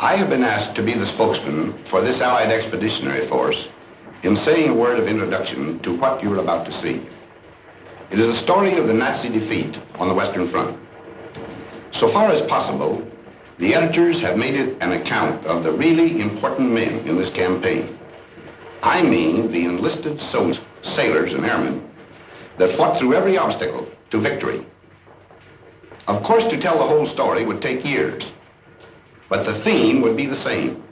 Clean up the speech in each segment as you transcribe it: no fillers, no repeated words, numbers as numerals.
I have been asked to be the spokesman for this Allied Expeditionary Force in saying a word of introduction to what you're about to see. It is a story of the Nazi defeat on the Western Front. So far as possible, the editors have made it an account of the really important men in this campaign. I mean the enlisted soldiers, sailors, and airmen that fought through every obstacle to victory. Of course, to tell the whole story would take years, but the theme would be the same.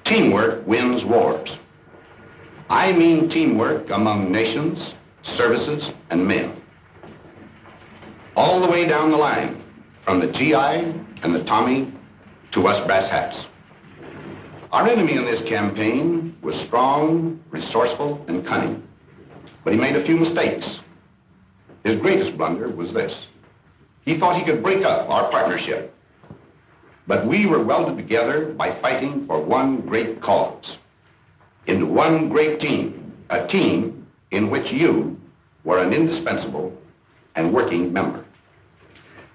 Teamwork wins wars. I mean teamwork among nations, services, and men. All the way down the line, from the GI and the Tommy to us brass hats. Our enemy in this campaign was strong, resourceful, and cunning, but he made a few mistakes. His greatest blunder was this. He thought he could break up our partnership, but we were welded together by fighting for one great cause, into one great team, a team in which you were an indispensable and working member.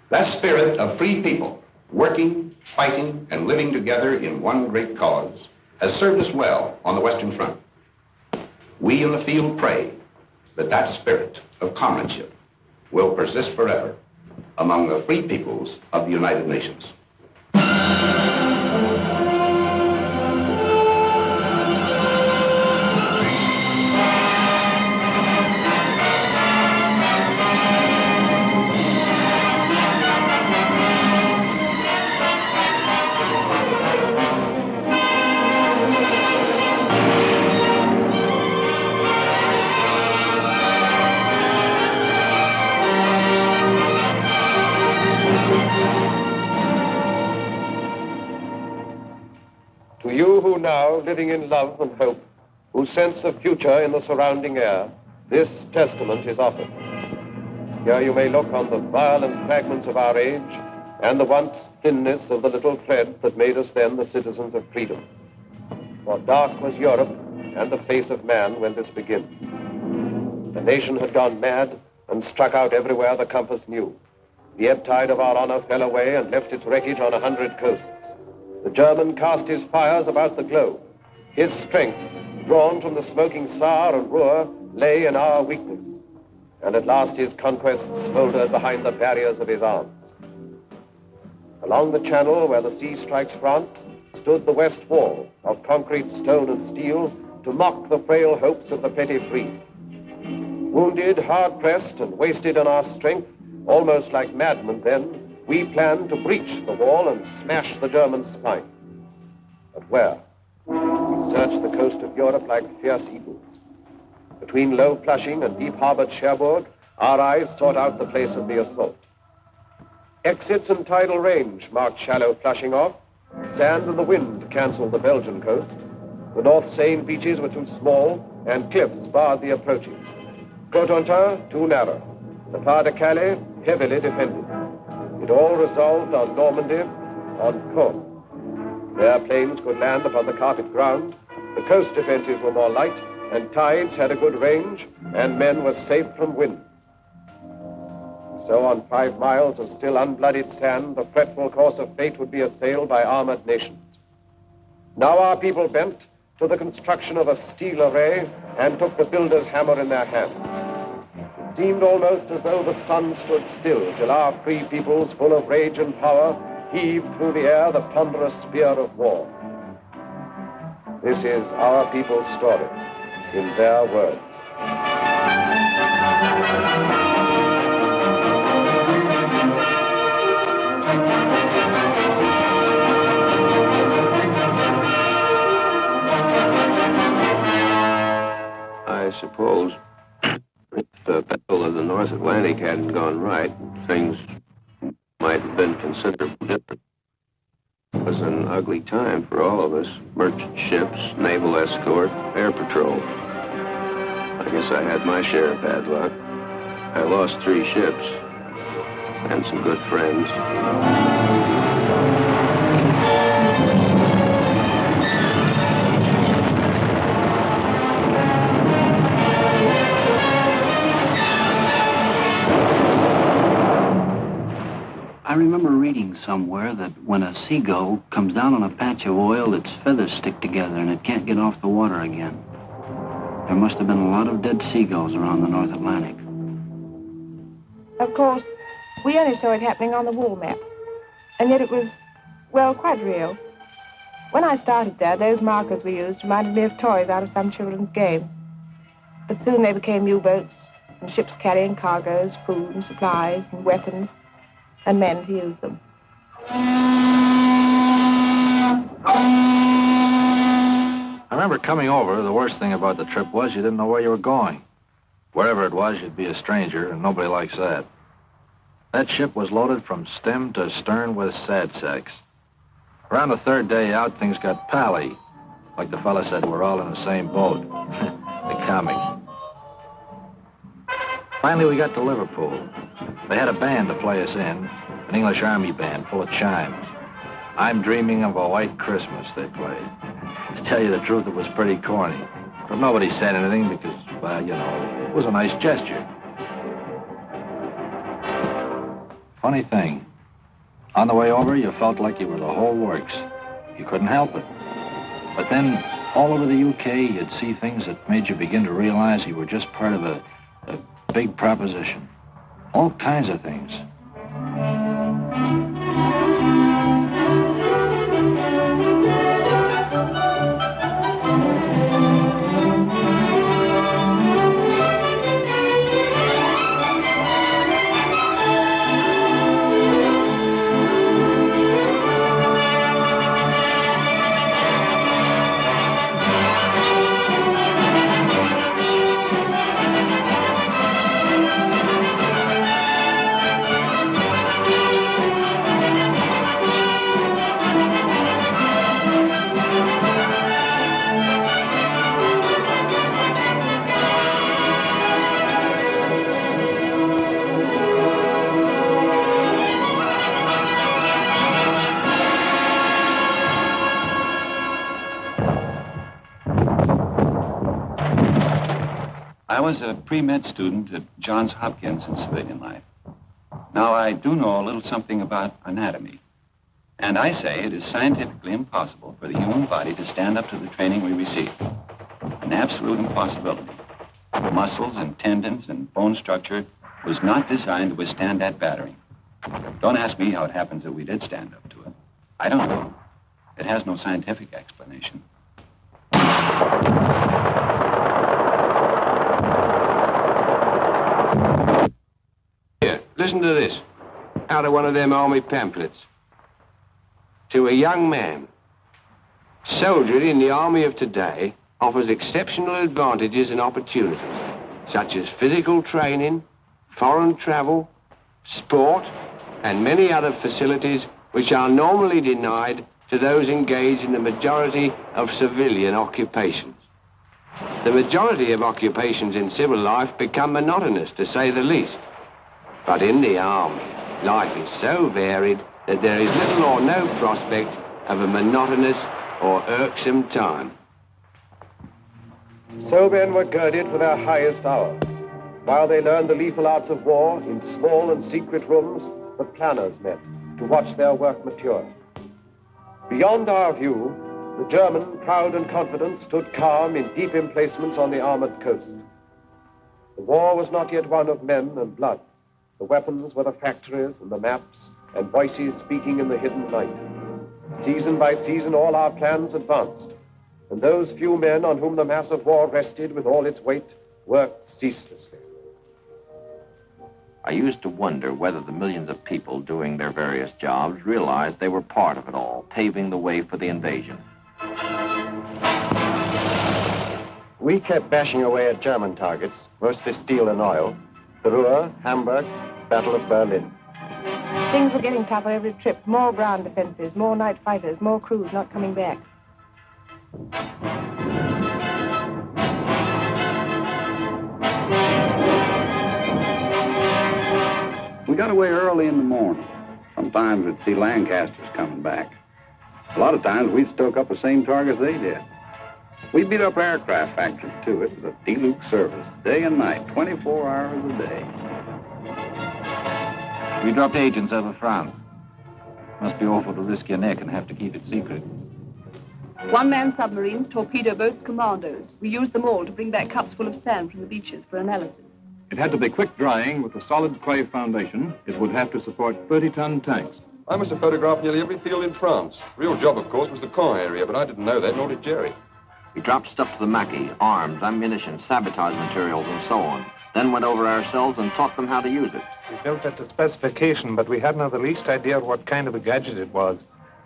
That spirit of free people, working, fighting, and living together in one great cause, has served us well on the Western Front. We in the field pray that that spirit of comradeship will persist forever among the free peoples of the United Nations. You who now, living in love and hope, who sense a future in the surrounding air, this testament is offered. Here you may look on the violent fragments of our age and the once thinness of the little thread that made us then the citizens of freedom. For dark was Europe and the face of man when this began. The nation had gone mad and struck out everywhere the compass knew. The ebb tide of our honor fell away and left its wreckage on 100 coasts. The German cast his fires about the globe. His strength, drawn from the smoking Saar and Ruhr, lay in our weakness. And at last his conquests smoldered behind the barriers of his arms. Along the channel where the sea strikes France stood the West Wall of concrete, stone, and steel to mock the frail hopes of the petty free. Wounded, hard-pressed, and wasted on our strength, almost like madmen then, we planned to breach the wall and smash the German spine. But where? We searched the coast of Europe like fierce eagles. Between low Flushing and deep-harbored Cherbourg, our eyes sought out the place of the assault. Exits and tidal range marked shallow Flushing off. Sand and the wind canceled the Belgian coast. The North Seine beaches were too small, and cliffs barred the approaches. Cotentin, too narrow. The Pas de Calais, heavily defended. It all resolved on Normandy, on Caen. There planes could land upon the carpet ground, the coast defenses were more light, and tides had a good range, and men were safe from winds. So on 5 miles of still unbloodied sand, the fretful course of fate would be assailed by armored nations. Now our people bent to the construction of a steel array and took the builder's hammer in their hands. Seemed almost as though the sun stood still till our free peoples, full of rage and power, heaved through the air the ponderous spear of war. This is our people's story, in their words. I suppose if the battle of the North Atlantic hadn't gone right, things might have been considerably different. It was an ugly time for all of us. Merchant ships, naval escort, air patrol. I guess I had my share of bad luck. I lost 3 ships and some good friends. I remember remember reading somewhere that when a seagull comes down on a patch of oil, its feathers stick together and it can't get off the water again. There must have been a lot of dead seagulls around the North Atlantic. Of course, we only saw it happening on the wall map. And yet it was, well, quite real. When I started there, those markers we used reminded me of toys out of some children's game. But soon they became U-boats and ships carrying cargoes, food and supplies and weapons, and men to use them. I remember coming over, the worst thing about the trip was you didn't know where you were going. Wherever it was, you'd be a stranger, and nobody likes that. That ship was loaded from stem to stern with sad sacks. Around the third day out, things got pally. Like the fella said, we're all in the same boat. The comic. Finally, we got to Liverpool. They had a band to play us in, an English Army band full of chimes. I'm Dreaming of a White Christmas, they played. To tell you the truth, it was pretty corny. But nobody said anything because, well, you know, it was a nice gesture. Funny thing, on the way over, you felt like you were the whole works. You couldn't help it. But then, all over the UK, you'd see things that made you begin to realize you were just part of a big proposition. All kinds of things. I was a pre-med student at Johns Hopkins in civilian life. Now, I do know a little something about anatomy. And I say it is scientifically impossible for the human body to stand up to the training we receive. An absolute impossibility. Muscles and tendons and bone structure was not designed to withstand that battering. Don't ask me how it happens that we did stand up to it. I don't know. It has no scientific explanation. Here, listen to this. Out of one of them army pamphlets. To a young man, soldiering in the army of today offers exceptional advantages and opportunities, such as physical training, foreign travel, sport, and many other facilities which are normally denied to those engaged in the majority of civilian occupations. The majority of occupations in civil life become monotonous, to say the least. But in the army, life is so varied that there is little or no prospect of a monotonous or irksome time. So men were girded for their highest hour. While they learned the lethal arts of war, in small and secret rooms, the planners met to watch their work mature. Beyond our view, the German, proud and confident, stood calm in deep emplacements on the armored coast. The war was not yet one of men and blood. The weapons were the factories and the maps and voices speaking in the hidden night. Season by season, all our plans advanced, and those few men on whom the mass of war rested with all its weight worked ceaselessly. I used to wonder whether the millions of people doing their various jobs realized they were part of it all, paving the way for the invasion. We kept bashing away at German targets, mostly steel and oil. The Ruhr, Hamburg, Battle of Berlin. Things were getting tougher every trip. More ground defenses, more night fighters, more crews not coming back. We got away early in the morning. Sometimes we'd see Lancasters coming back. A lot of times we'd stoke up the same targets they did. We beat up aircraft factories, too. It was a D-Luke service, day and night, 24 hours a day. We dropped agents over France. Must be awful to risk your neck and have to keep it secret. One-man submarines, torpedo boats, commandos. We used them all to bring back cups full of sand from the beaches for analysis. It had to be quick drying with a solid clay foundation. It would have to support 30-ton tanks. I must have photographed nearly every field in France. Real job, of course, was the Caen area, but I didn't know that, nor did Jerry. We dropped stuff to the Mackey, arms, ammunition, sabotage materials, and so on. Then went over ourselves and taught them how to use it. We built it to specification, but we hadn't the least idea what kind of a gadget it was.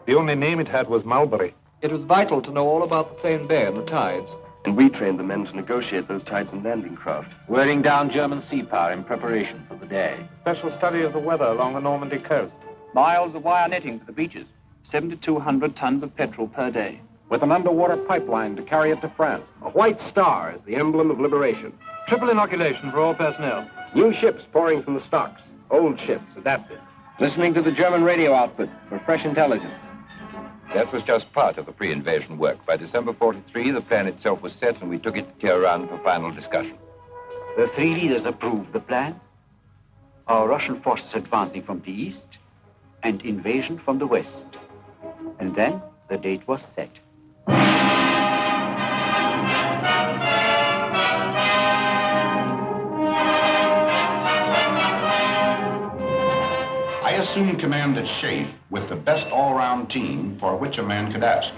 The only name it had was Mulberry. It was vital to know all about the Seine Bay and the tides. And we trained the men to negotiate those tides and landing craft. Wearing down German sea power in preparation for the day. Special study of the weather along the Normandy coast. Miles of wire netting for the beaches. 7,200 tons of petrol per day. With an underwater pipeline to carry it to France. A white star is the emblem of liberation. Triple inoculation for all personnel. New ships pouring from the stocks. Old ships adapted. Listening to the German radio output for fresh intelligence. That was just part of the pre-invasion work. By December 43, the plan itself was set, and we took it to Tehran for final discussion. The three leaders approved the plan. Our Russian forces advancing from the east and invasion from the west. And then the date was set. I assumed command at Shafe with the best all-round team for which a man could ask.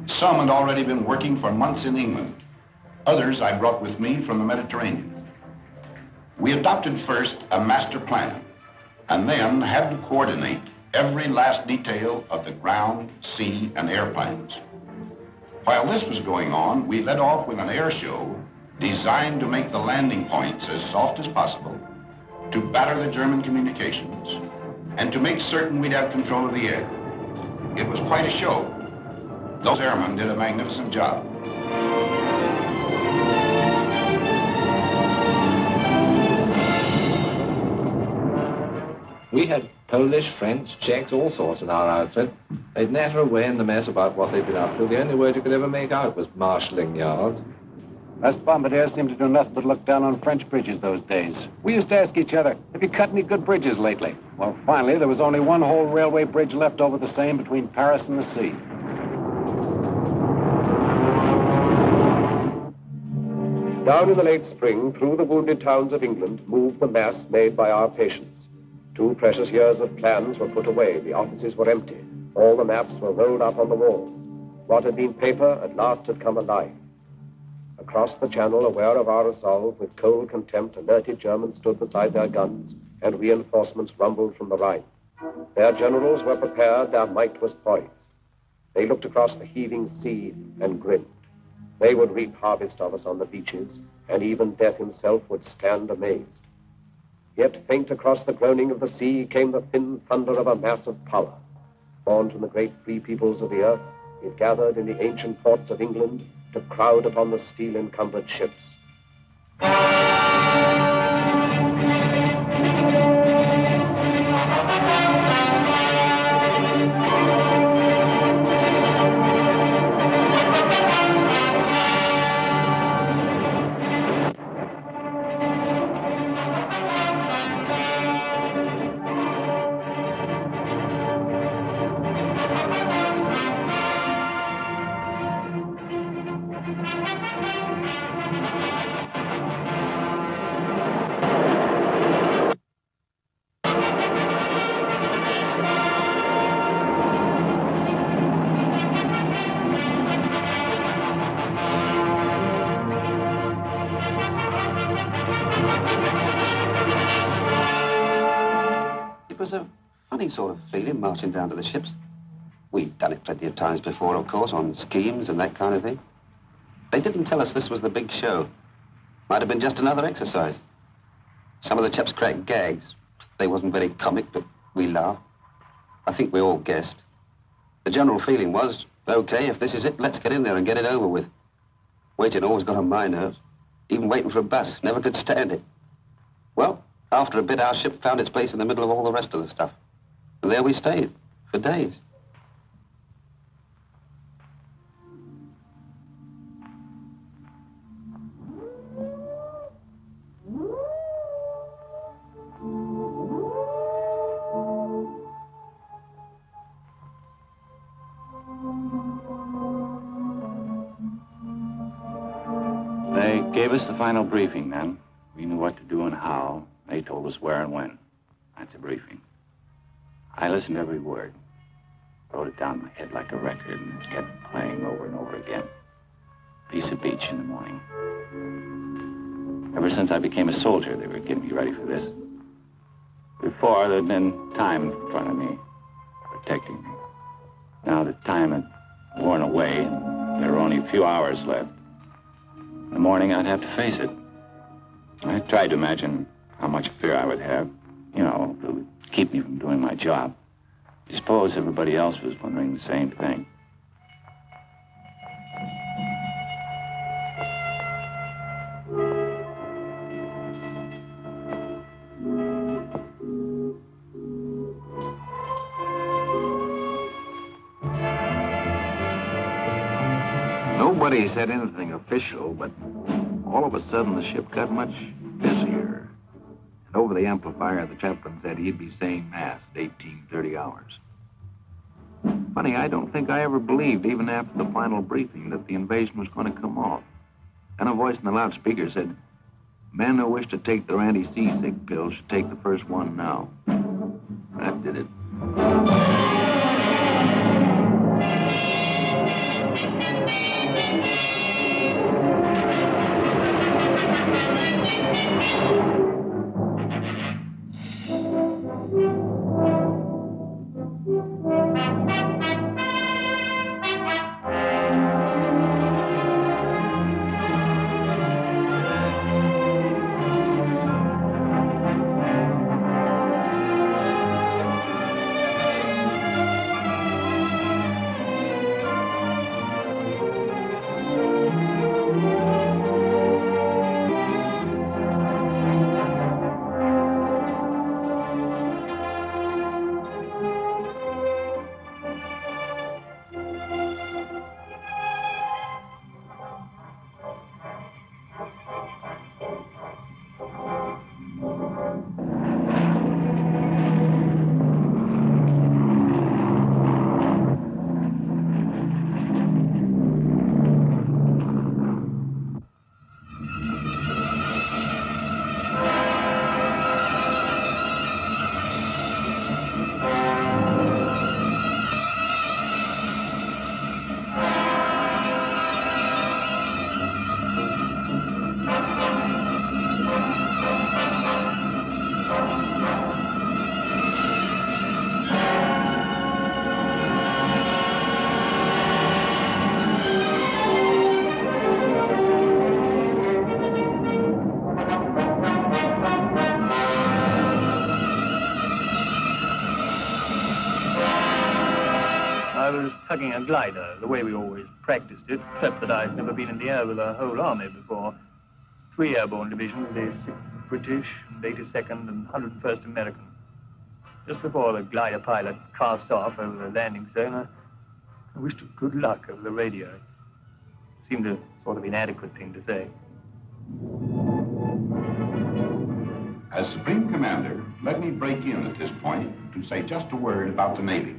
Some had already been working for months in England. Others I brought with me from the Mediterranean. We adopted first a master plan, and then had to coordinate every last detail of the ground, sea, and air plans. While this was going on, we led off with an air show designed to make the landing points as soft as possible, to batter the German communications, and to make certain we'd have control of the air. It was quite a show. Those airmen did a magnificent job. We had Polish, French, Czechs, all sorts in our outfit. They'd natter away in the mess about what they'd been up to. The only word you could ever make out was marshalling yards. Us bombardiers seemed to do nothing but look down on French bridges those days. We used to ask each other, have you cut any good bridges lately? Well, finally, there was only one whole railway bridge left over the Seine between Paris and the sea. Down in the late spring, through the wounded towns of England, moved the mass made by our patients. 2 precious years of plans were put away. The offices were empty. All the maps were rolled up on the walls. What had been paper at last had come alive. Across the channel, aware of our resolve, with cold contempt, alerted Germans stood beside their guns, and reinforcements rumbled from the Rhine. Their generals were prepared, their might was poised. They looked across the heaving sea and grinned. They would reap harvest of us on the beaches, and even death himself would stand amazed. Yet faint across the groaning of the sea came the thin thunder of a mass of power. Born from the great free peoples of the earth, it gathered in the ancient ports of England to crowd upon the steel-encumbered ships. Sort of feeling marching down to the ships. We'd done it plenty of times before, of course, on schemes and that kind of thing. They didn't tell us this was the big show. Might have been just another exercise. Some of the chaps cracked gags. They wasn't very comic, but we laughed. I think we all guessed. The general feeling was, okay, if this is it, let's get in there and get it over with. Waiting always got on my nerves. Even waiting for a bus, never could stand it. Well, after a bit, our ship found its place in the middle of all the rest of the stuff. And there we stayed, for days. Gave us the final briefing then. We knew what to do and how. They told us where and when. That's a briefing. I listened to every word. Wrote it down in my head like a record and kept playing over and over again. Piece of beach in the morning. Ever since I became a soldier, they were getting me ready for this. Before, there'd been time in front of me, protecting me. Now the time had worn away, and there were only a few hours left. In the morning, I'd have to face it. I tried to imagine how much fear I would have. You know, it would keep me from doing my job. I suppose everybody else was wondering the same thing. Nobody said anything official, but all of a sudden the ship got much busier. And over the amplifier, the chaplain said he'd be saying Mass at 18:30 hours. Funny, I don't think I ever believed, even after the final briefing, that the invasion was going to come off. And a voice in the loudspeaker said, men who wish to take their anti-seasick pill should take the first one now. That did it. Tugging a glider, the way we always practiced it, except that I've never been in the air with a whole army before. 3 airborne divisions, the 6th British, and 82nd and 101st American. Just before the glider pilot cast off over the landing zone, I wished him good luck over the radio. It seemed a sort of inadequate thing to say. As Supreme Commander, let me break in at this point to say just a word about the Navy.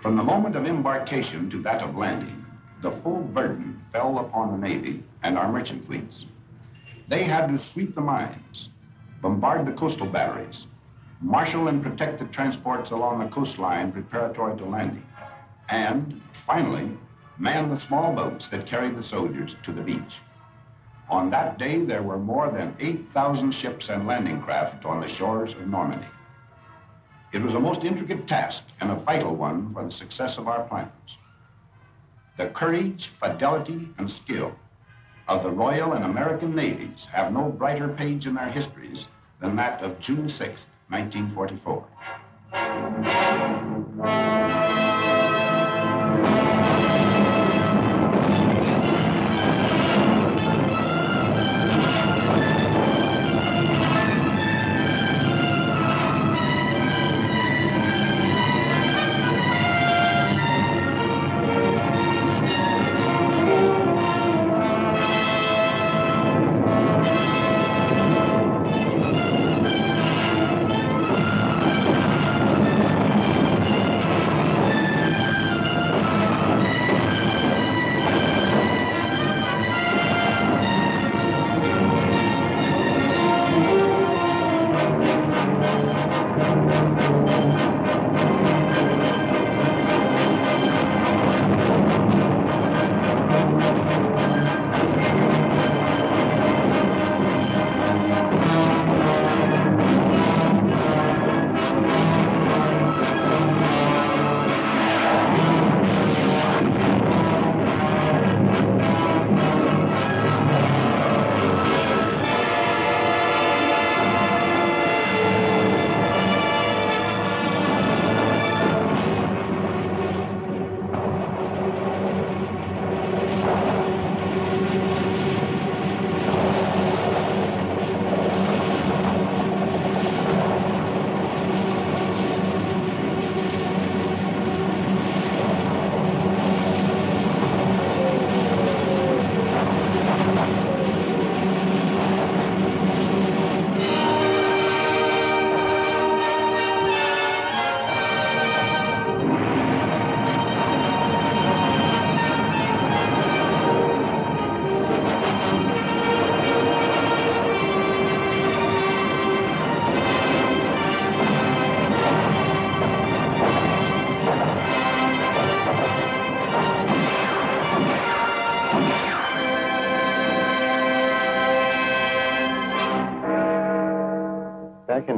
From the moment of embarkation to that of landing, the full burden fell upon the Navy and our merchant fleets. They had to sweep the mines, bombard the coastal batteries, marshal and protect the transports along the coastline preparatory to landing, and, finally, man the small boats that carried the soldiers to the beach. On that day, there were more than 8,000 ships and landing craft on the shores of Normandy. It was a most intricate task and a vital one for the success of our plans. The courage, fidelity, and skill of the Royal and American Navies have no brighter page in their histories than that of June 6, 1944.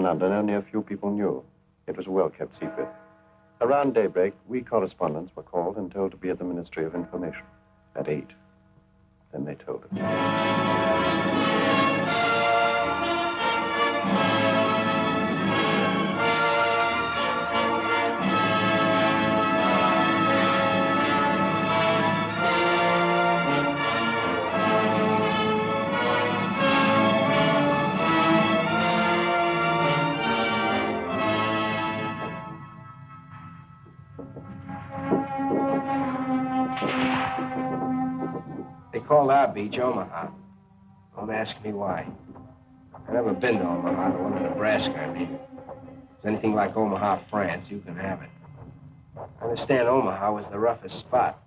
London only a few people knew. It was a well-kept secret. Around daybreak, we correspondents were called and told to be at the Ministry of Information at 8. Then they told us. They call our beach Omaha. Don't ask me why. I've never been to Omaha, the one in Nebraska, I mean. If it's anything like Omaha, France, you can have it. I understand Omaha was the roughest spot.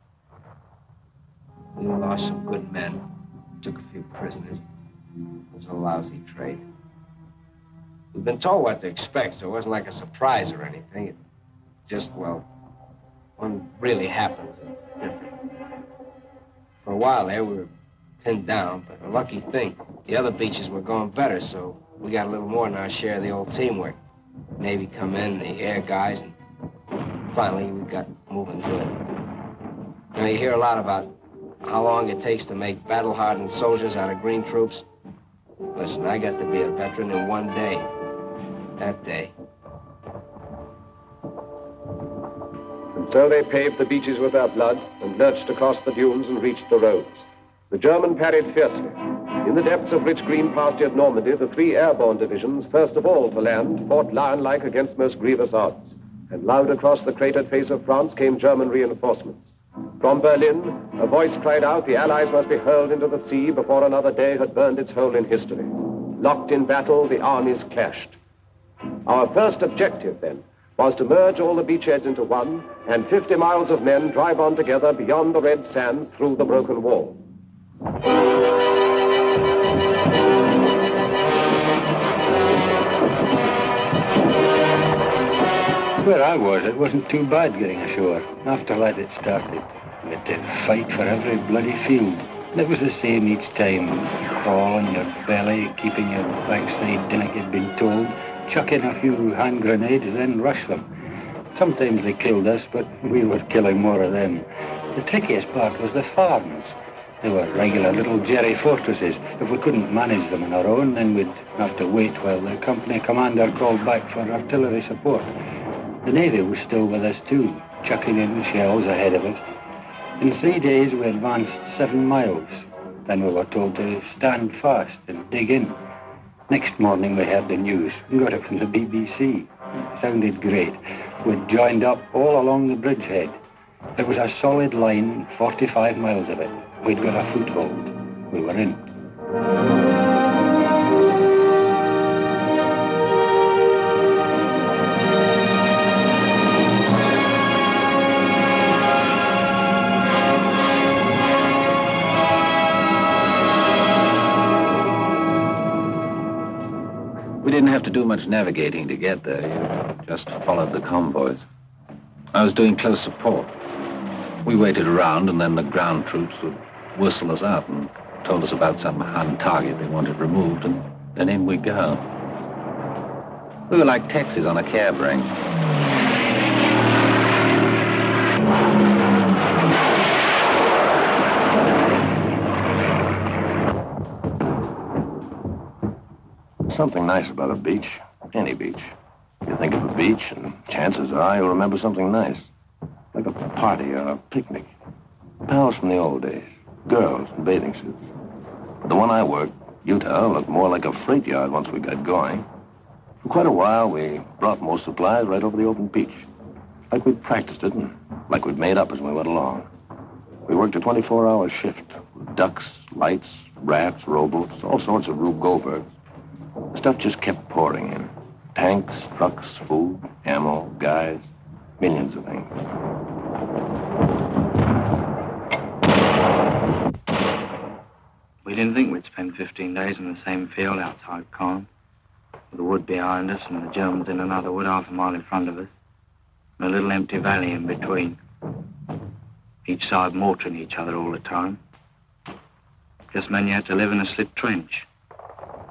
We lost some good men, took a few prisoners. It was a lousy trade. We've been told what to expect, so it wasn't like a surprise or anything. It just, well, when it really happens, it's different. For a while there, we were pinned down, but a lucky thing, the other beaches were going better, so we got a little more than our share of the old teamwork. Navy come in, the air guys, and finally we got moving good. Now, you hear a lot about how long it takes to make battle-hardened soldiers out of green troops. Listen, I got to be a veteran in one day. That day. And so they paved the beaches with their blood and lurched across the dunes and reached the roads. The German parried fiercely. In the depths of rich green pastured Normandy, the 3 airborne divisions, first of all to land, fought lion-like against most grievous odds. And loud across the cratered face of France came German reinforcements. From Berlin, a voice cried out the Allies must be hurled into the sea before another day had burned its hole in history. Locked in battle, the armies clashed. Our first objective, then, was to merge all the beachheads into one, and 50 miles of men drive on together beyond the red sands through the broken wall. Where I was, it wasn't too bad getting ashore. After that, it started. We had to fight for every bloody field. And it was the same each time. Crawl on your belly, keeping your backside in like you'd been told. Chuck in a few hand grenades, then rush them. Sometimes they killed us, but we were killing more of them. The trickiest part was the farms. They were regular little jerry fortresses. If we couldn't manage them on our own, then we'd have to wait while the company commander called back for artillery support. The Navy was still with us too, chucking in shells ahead of us. In 3 days, we advanced 7 miles. Then we were told to stand fast and dig in. Next morning, we heard the news. We got it from the BBC. It sounded great. We'd joined up all along the bridgehead. It was a solid line, 45 miles of it. We'd got a foothold. We were in. We didn't have to do much navigating to get there. You just followed the convoys. I was doing close support. We waited around, and then the ground troops would whistle us out and told us about some Hun target they wanted removed, and then in we go. We were like taxis on a cab rank. Something nice about a beach, any beach. You think of a beach, and chances are you'll remember something nice. Like a party or a picnic. Pals from the old days, girls in bathing suits. But the one I worked, Utah, looked more like a freight yard once we got going. For quite a while, we brought most supplies right over the open beach. Like we'd practiced it, and like we'd made up as we went along. We worked a 24-hour shift, with ducks, lights, rafts, rowboats, all sorts of Rube Goldbergs. The stuff just kept pouring in. Tanks, trucks, food, ammo, guys, millions of things. We didn't think we'd spend 15 days in the same field outside Caen, with the wood behind us and the Germans in another wood half a mile in front of us, and a little empty valley in between. Each side mortaring each other all the time. Just meant you had to live in a slit trench.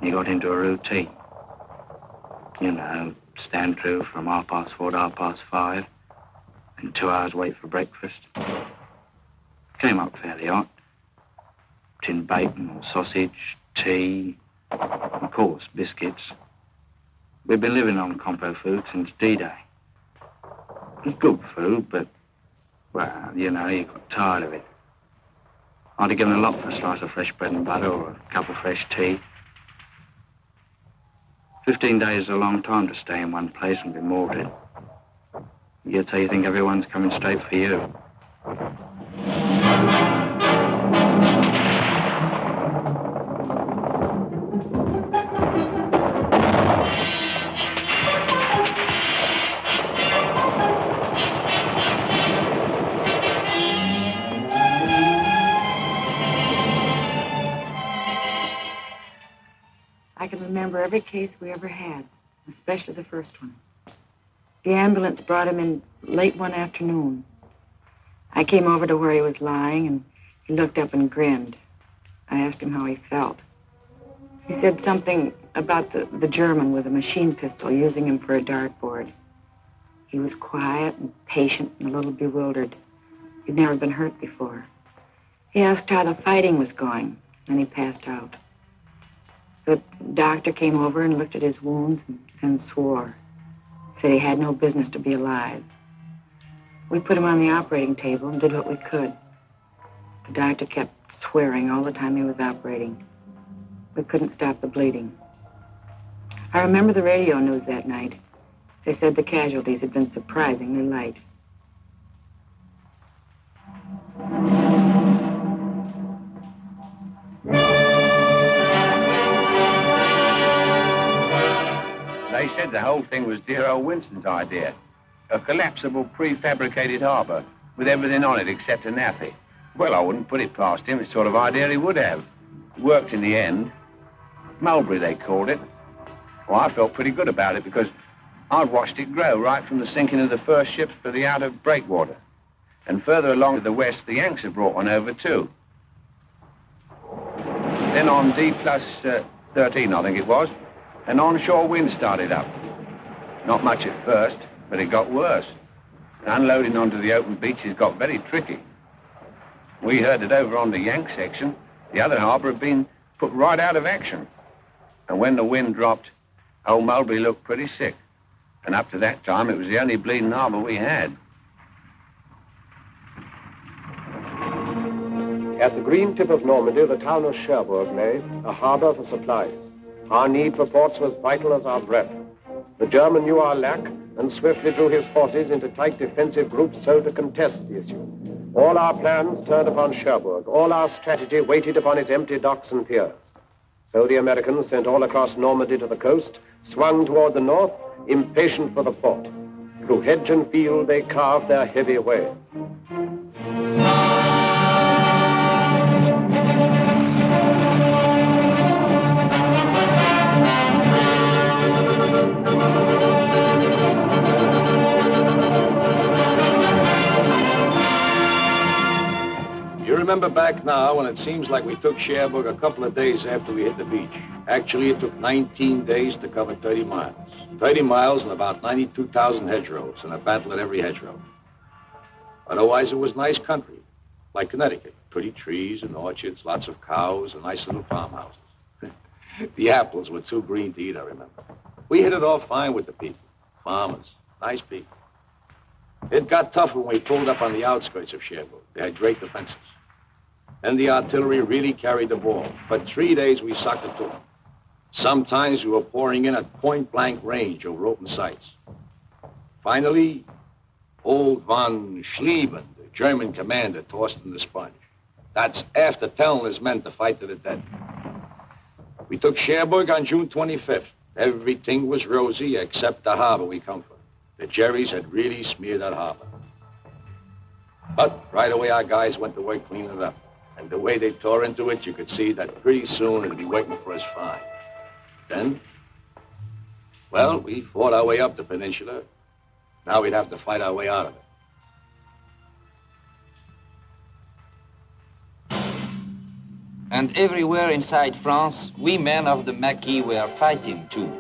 You got into a routine. You know, stand through from 4:30 to 5:30, and 2 hours wait for breakfast. Came up fairly hot. Tin bacon or sausage, tea, of course, biscuits. We've been living on compo food since D-Day. It was good food, but, well, you know, you got tired of it. I'd have given a lot for a slice of fresh bread and butter or a cup of fresh tea. 15 days is a long time to stay in one place and be mortared. Yet so you think everyone's coming straight for you. I can remember every case we ever had, especially the first one. The ambulance brought him in late one afternoon. I came over to where he was lying, and he looked up and grinned. I asked him how he felt. He said something about the German with a machine pistol using him for a dartboard. He was quiet and patient and a little bewildered. He'd never been hurt before. He asked how the fighting was going, and he passed out. The doctor came over and looked at his wounds and swore. Said he had no business to be alive. We put him on the operating table and did what we could. The doctor kept swearing all the time he was operating. We couldn't stop the bleeding. I remember the radio news that night. They said the casualties had been surprisingly light. They said the whole thing was dear old Winston's idea. A collapsible prefabricated harbour with everything on it except a nappy. Well, I wouldn't put it past him. It's the sort of idea he would have. It worked in the end. Mulberry, they called it. Well, I felt pretty good about it because I'd watched it grow right from the sinking of the first ships for the outer breakwater. And further along to the west, the Yanks had brought one over too. Then on D+13, I think it was, an onshore wind started up. Not much at first, but it got worse. Unloading onto the open beaches got very tricky. We heard that over on the Yank section, the other harbour had been put right out of action. And when the wind dropped, old Mulberry looked pretty sick. And up to that time, it was the only bleeding harbour we had. At the green tip of Normandy, the town of Cherbourg lay, a harbour for supplies. Our need for ports was vital as our breath. The German knew our lack and swiftly drew his forces into tight defensive groups so to contest the issue. All our plans turned upon Cherbourg. All our strategy waited upon its empty docks and piers. So the Americans, sent all across Normandy to the coast, swung toward the north, impatient for the port. Through hedge and field, they carved their heavy way. You remember back now when it seems like we took Cherbourg a couple of days after we hit the beach. Actually, it took 19 days to cover 30 miles. 30 miles and about 92,000 hedgerows, and a battle at every hedgerow. Otherwise, it was nice country, like Connecticut. Pretty trees and orchards, lots of cows, and nice little farmhouses. The apples were too green to eat, I remember. We hit it off fine with the people. Farmers, nice people. It got tougher when we pulled up on the outskirts of Cherbourg. They had great defenses. And the artillery really carried the ball. For 3 days, we sucked it to them. Sometimes we were pouring in at point-blank range over open sights. Finally, old von Schlieben, the German commander, tossed in the sponge. That's after telling his men to fight to the death. We took Cherbourg on June 25th. Everything was rosy except the harbor we come from. The Jerrys had really smeared that harbor. But right away, our guys went to work cleaning it up. And the way they tore into it, you could see that pretty soon it'd be waiting for us fine. Then, well, we fought our way up the peninsula. Now we'd have to fight our way out of it. And everywhere inside France, we men of the Maquis were fighting too.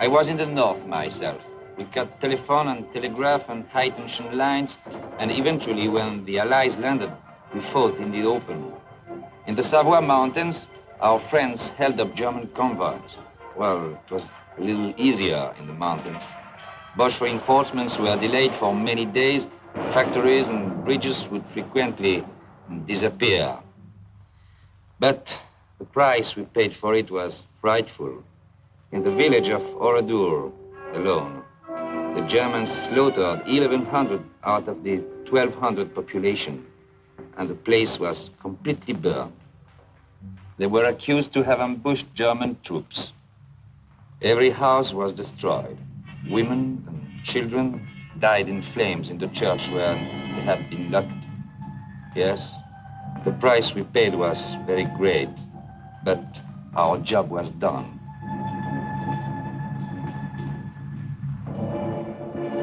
I was in the north myself. We cut telephone and telegraph and high-tension lines, and eventually, when the Allies landed, we fought in the open. In the Savoy Mountains, our friends held up German convoys. Well, it was a little easier in the mountains. Boche reinforcements were delayed for many days. Factories and bridges would frequently disappear. But the price we paid for it was frightful. In the village of Oradour alone, the Germans slaughtered 1,100 out of the 1,200 population, and the place was completely burned. They were accused to have ambushed German troops. Every house was destroyed. Women and children died in flames in the church where they had been locked. Yes, the price we paid was very great, but our job was done.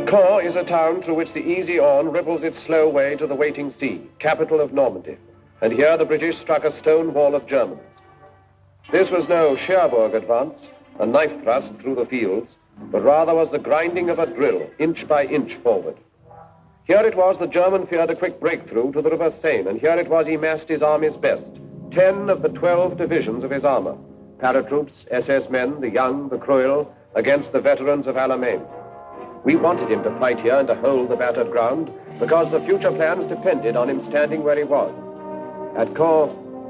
Caen is a town through which the easy Orne ripples its slow way to the waiting sea, capital of Normandy. And here the British struck a stone wall of Germans. This was no Cherbourg advance, a knife thrust through the fields, but rather was the grinding of a drill, inch by inch forward. Here it was the German feared a quick breakthrough to the River Seine, and here it was he massed his army's best, 10 of the 12 divisions of his armor, paratroops, SS men, the young, the cruel, against the veterans of Alamein. We wanted him to fight here and to hold the battered ground, because the future plans depended on him standing where he was. At Caen,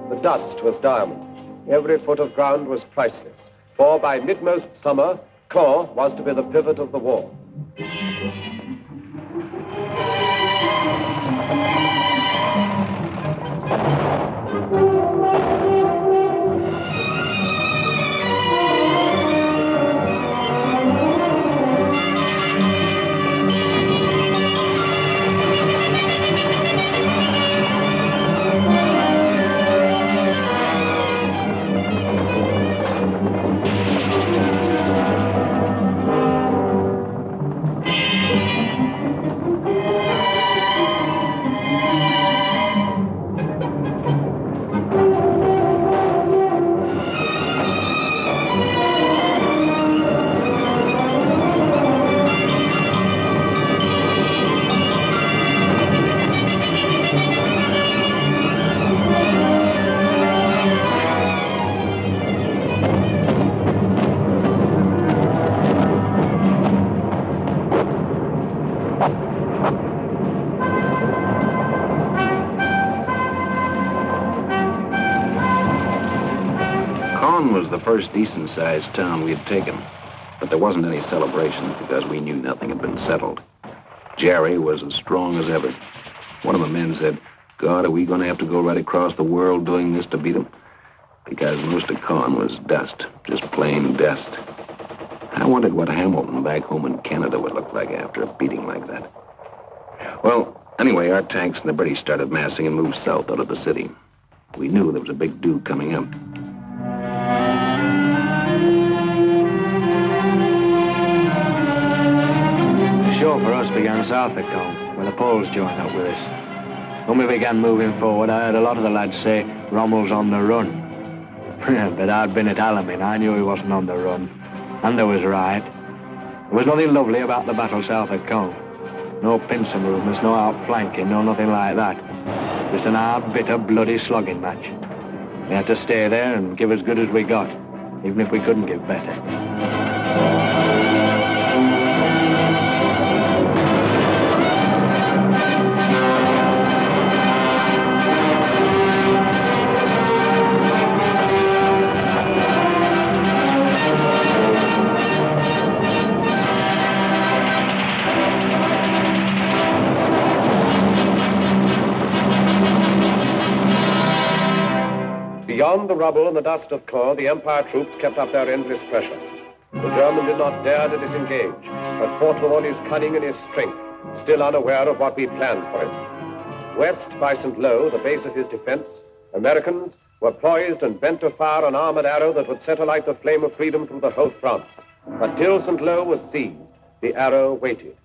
the dust was diamonds. Every foot of ground was priceless, for by mid-most summer, Caen was to be the pivot of the war. First decent-sized town we had taken, but there wasn't any celebration because we knew nothing had been settled. Jerry was as strong as ever. One of the men said, "God, are we going to have to go right across the world doing this to beat them?" Because most of Caen was dust, just plain dust. I wondered what Hamilton back home in Canada would look like after a beating like that. Well, anyway, our tanks and the British started massing and moved south out of the city. We knew there was a big do coming up. The show for us began south of Caen, where the Poles joined up with us. When we began moving forward, I heard a lot of the lads say Rommel's on the run. But I'd been at Alamein, I knew he wasn't on the run. And there was right. There was nothing lovely about the battle south of Caen. No pincer movements, no outflanking, no nothing like that. Just an hard, bitter, bloody slugging match. We had to stay there and give as good as we got, even if we couldn't give better. Beyond the rubble and the dust of Caen, the Empire troops kept up their endless pressure. The German did not dare to disengage, but fought with all his cunning and his strength, still unaware of what we planned for him. West by St. Lo, the base of his defense, Americans were poised and bent to fire an armored arrow that would set alight the flame of freedom through the whole France. But till St. Lo was seized, the arrow waited.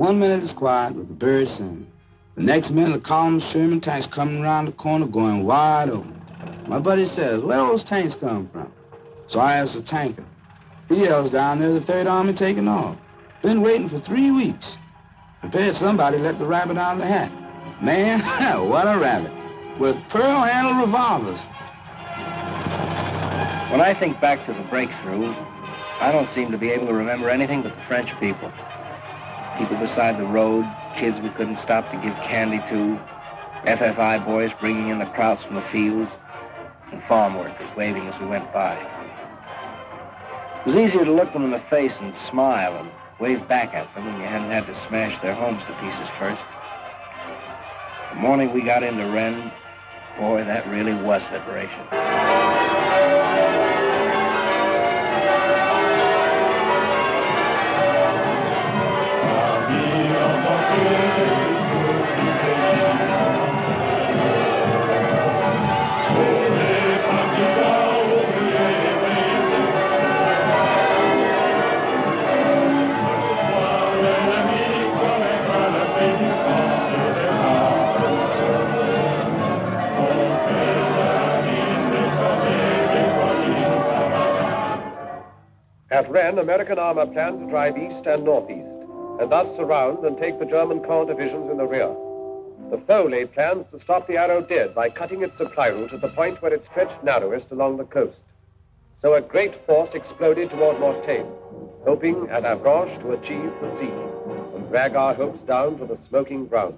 One minute it's quiet with the birds singing. The next minute, the column of Sherman tanks coming around the corner going wide open. My buddy says, where those tanks come from? So I ask the tanker. He yells down there, the Third Army taking off. Been waiting for 3 weeks. Prepared somebody let the rabbit out of the hat. Man, what a rabbit. With pearl-handled revolvers. When I think back to the breakthrough, I don't seem to be able to remember anything but the French people. People beside the road, kids we couldn't stop to give candy to, FFI boys bringing in the krauts from the fields, and farm workers waving as we went by. It was easier to look them in the face and smile and wave back at them when you hadn't had to smash their homes to pieces first. The morning we got into Rhine, boy, that really was liberation. At Rhine, American armor planned to drive east and northeast, and thus surround and take the German corps divisions in the rear. The foe laid plans to stop the arrow dead by cutting its supply route at the point where it stretched narrowest along the coast. So a great force exploded toward Mortain, hoping at Avranches to achieve the sea and drag our hopes down to the smoking ground.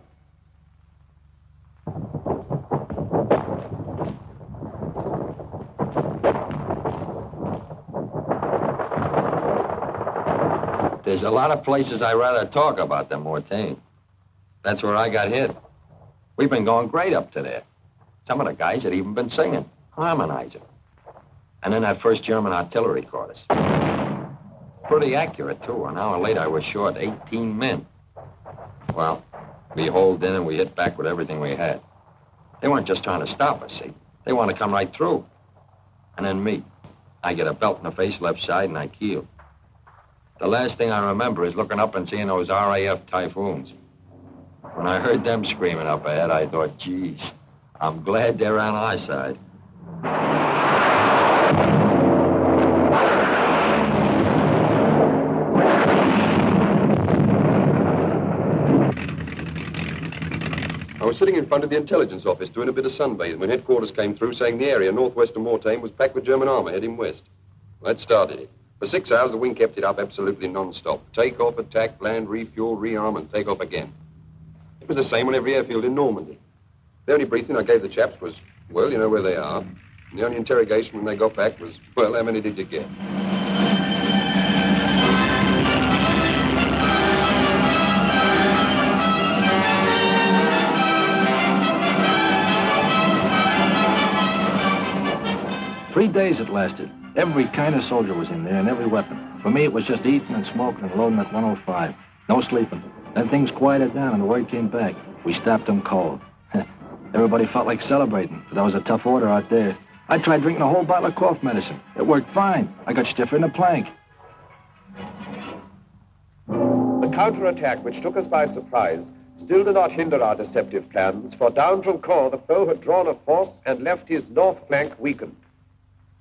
There's a lot of places I'd rather talk about than Mortain. That's where I got hit. We've been going great up to there. Some of the guys had even been singing, harmonizing. And then that first German artillery caught us. Pretty accurate, too. An hour later, I was short 18 men. Well, we holed in and we hit back with everything we had. They weren't just trying to stop us, see? They want to come right through. And then me. I get a belt in the face, left side, and I keel. The last thing I remember is looking up and seeing those RAF Typhoons. When I heard them screaming up ahead, I thought, geez, I'm glad they're on our side. I was sitting in front of the intelligence office doing a bit of sunbathing when headquarters came through saying the area northwest of Mortain was packed with German armor heading west. Well, that started it. For 6 hours, the wing kept it up absolutely non-stop. Take off, attack, land, refuel, rearm, and take off again. It was the same on every airfield in Normandy. The only briefing I gave the chaps was, well, you know where they are. And the only interrogation when they got back was, well, how many did you get? Three days it lasted. Every kind of soldier was in there and every weapon. For me, it was just eating and smoking and loading at 105. No sleeping. Then things quieted down and the word came back. We stopped them cold. Everybody felt like celebrating, but that was a tough order out there. I tried drinking a whole bottle of cough medicine. It worked fine. I got stiffer than a plank. The counterattack, which took us by surprise, still did not hinder our deceptive plans, for down from Caen the foe had drawn a force and left his north flank weakened.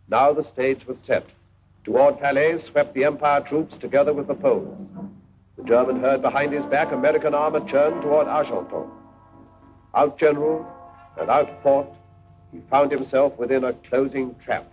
Now the stage was set. Toward Calais swept the Empire troops together with the Poles. The German heard behind his back American armor churn toward Argenton. Outgeneraled and outfought, he found himself within a closing trap.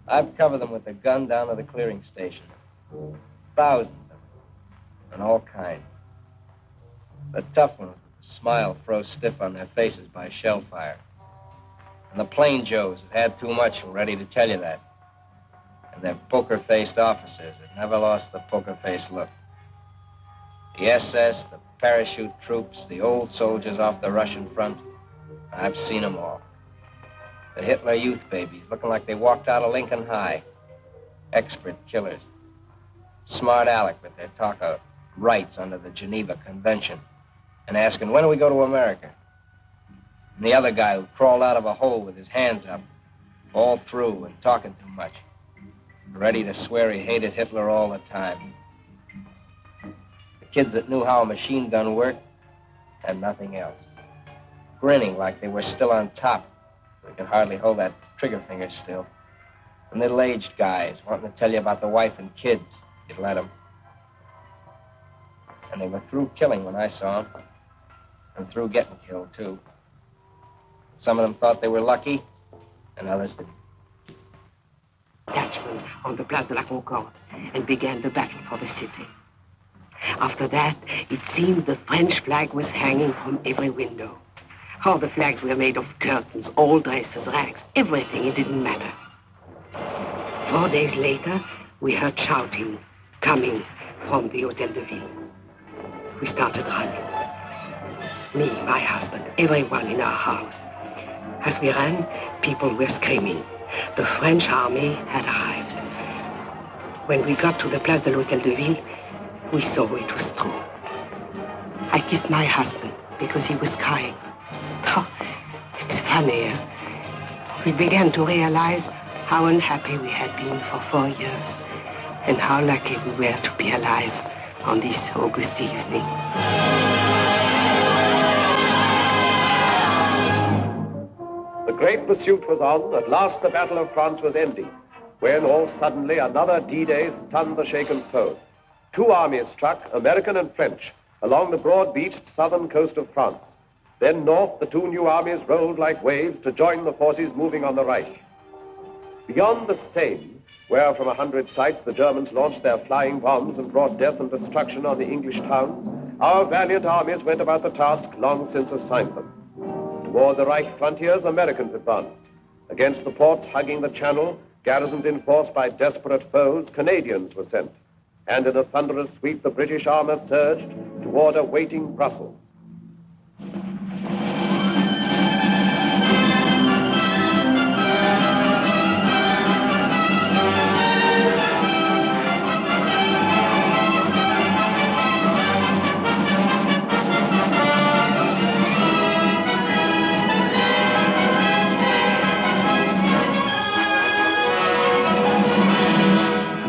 I've covered them with the gun down to the clearing stations. Thousands of them, and all kinds. The tough ones with the smile froze stiff on their faces by shell fire. And the plain Joes that had too much were ready to tell you that. And their poker-faced officers that never lost the poker-faced look. The SS, the parachute troops, the old soldiers off the Russian front, I've seen them all. The Hitler youth babies, looking like they walked out of Lincoln High. Expert killers. Smart Alec with their talk of rights under the Geneva Convention. And asking, when do we go to America? And the other guy who crawled out of a hole with his hands up, all through and talking too much. Ready to swear he hated Hitler all the time. The kids that knew how a machine gun worked and nothing else. Grinning like they were still on top. They could hardly hold that trigger finger still. The middle-aged guys wanting to tell you about the wife and kids. You'd let them. And they were through killing when I saw them. And through getting killed, too. Some of them thought they were lucky, and others didn't. Dutchman on the Place de la Concorde and began the battle for the city. After that, it seemed the French flag was hanging from every window. All the flags were made of curtains, old dresses, rags, everything, it didn't matter. 4 days later, we heard shouting coming from the Hotel de Ville. We started running. Me, my husband, everyone in our house. As we ran, people were screaming. The French army had arrived. When we got to the Place de l'Hôtel de Ville, we saw it was true. I kissed my husband because he was crying. Oh, it's funny, eh? We began to realize how unhappy we had been for 4 years and how lucky we were to be alive on this August evening. The great pursuit was on. At last the Battle of France was ending, when all suddenly another D-Day stunned the shaken foe. 2 armies struck, American and French, along the broad-beached southern coast of France. Then north, the 2 new armies rolled like waves to join the forces moving on the Reich. Beyond the Seine, where from 100 sites the Germans launched their flying bombs and brought death and destruction on the English towns, our valiant armies went about the task long since assigned them. Toward the Reich frontiers, Americans advanced. Against the ports hugging the Channel, garrisoned in force by desperate foes, Canadians were sent. And in a thunderous sweep, the British armor surged toward a waiting Brussels.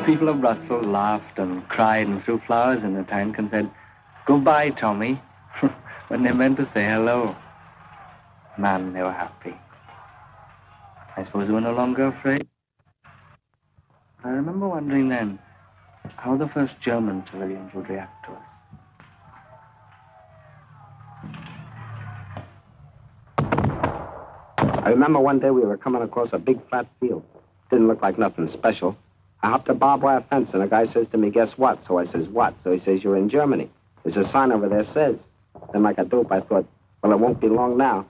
People of Brussels laughed and cried and threw flowers in the tank and said, "Goodbye, Tommy," when they meant to say hello. Man, they were happy. I suppose they were no longer afraid. I remember wondering then how the first German civilians would react to us. I remember one day we were coming across a big flat field. Didn't look like nothing special. I hopped a barbed wire fence, and a guy says to me, "Guess what?" So I says, "What?" So he says, "You're in Germany. There's a sign over there says." Then like a dope, I thought, well, it won't be long now.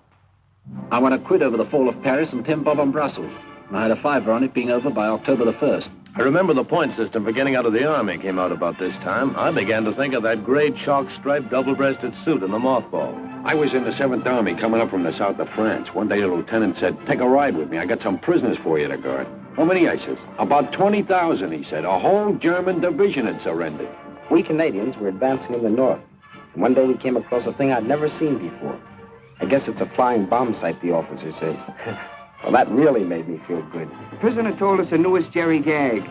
I won a quid over the fall of Paris and 10 bob on Brussels. And I had a fiver on it being over by October the 1st. I remember the point system for getting out of the Army came out about this time. I began to think of that great chalk-striped double-breasted suit in the mothball. I was in the 7th Army coming up from the south of France. One day a lieutenant said, take a ride with me. I got some prisoners for you to guard. How many, I says? About 20,000, he said. A whole German division had surrendered. We Canadians were advancing in the north. And one day we came across a thing I'd never seen before. I guess it's a flying bomb sight, the officer says. Well, that really made me feel good. The prisoner told us the newest Jerry gag.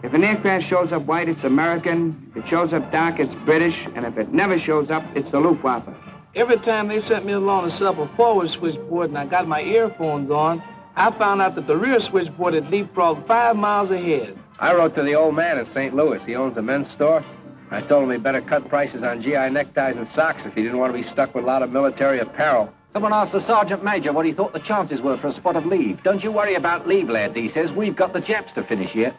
If an aircraft shows up white, it's American. If it shows up dark, it's British. And if it never shows up, it's the Luftwaffe. Every time they sent me along to set up a forward switchboard and I got my earphones on, I found out that the rear switchboard had leapfrogged 5 miles ahead. I wrote to the old man in St. Louis. He owns a men's store. I told him he better cut prices on GI neckties and socks if he didn't want to be stuck with a lot of military apparel. Someone asked the sergeant major what he thought the chances were for a spot of leave. Don't you worry about leave, lads, he says. We've got the Japs to finish yet.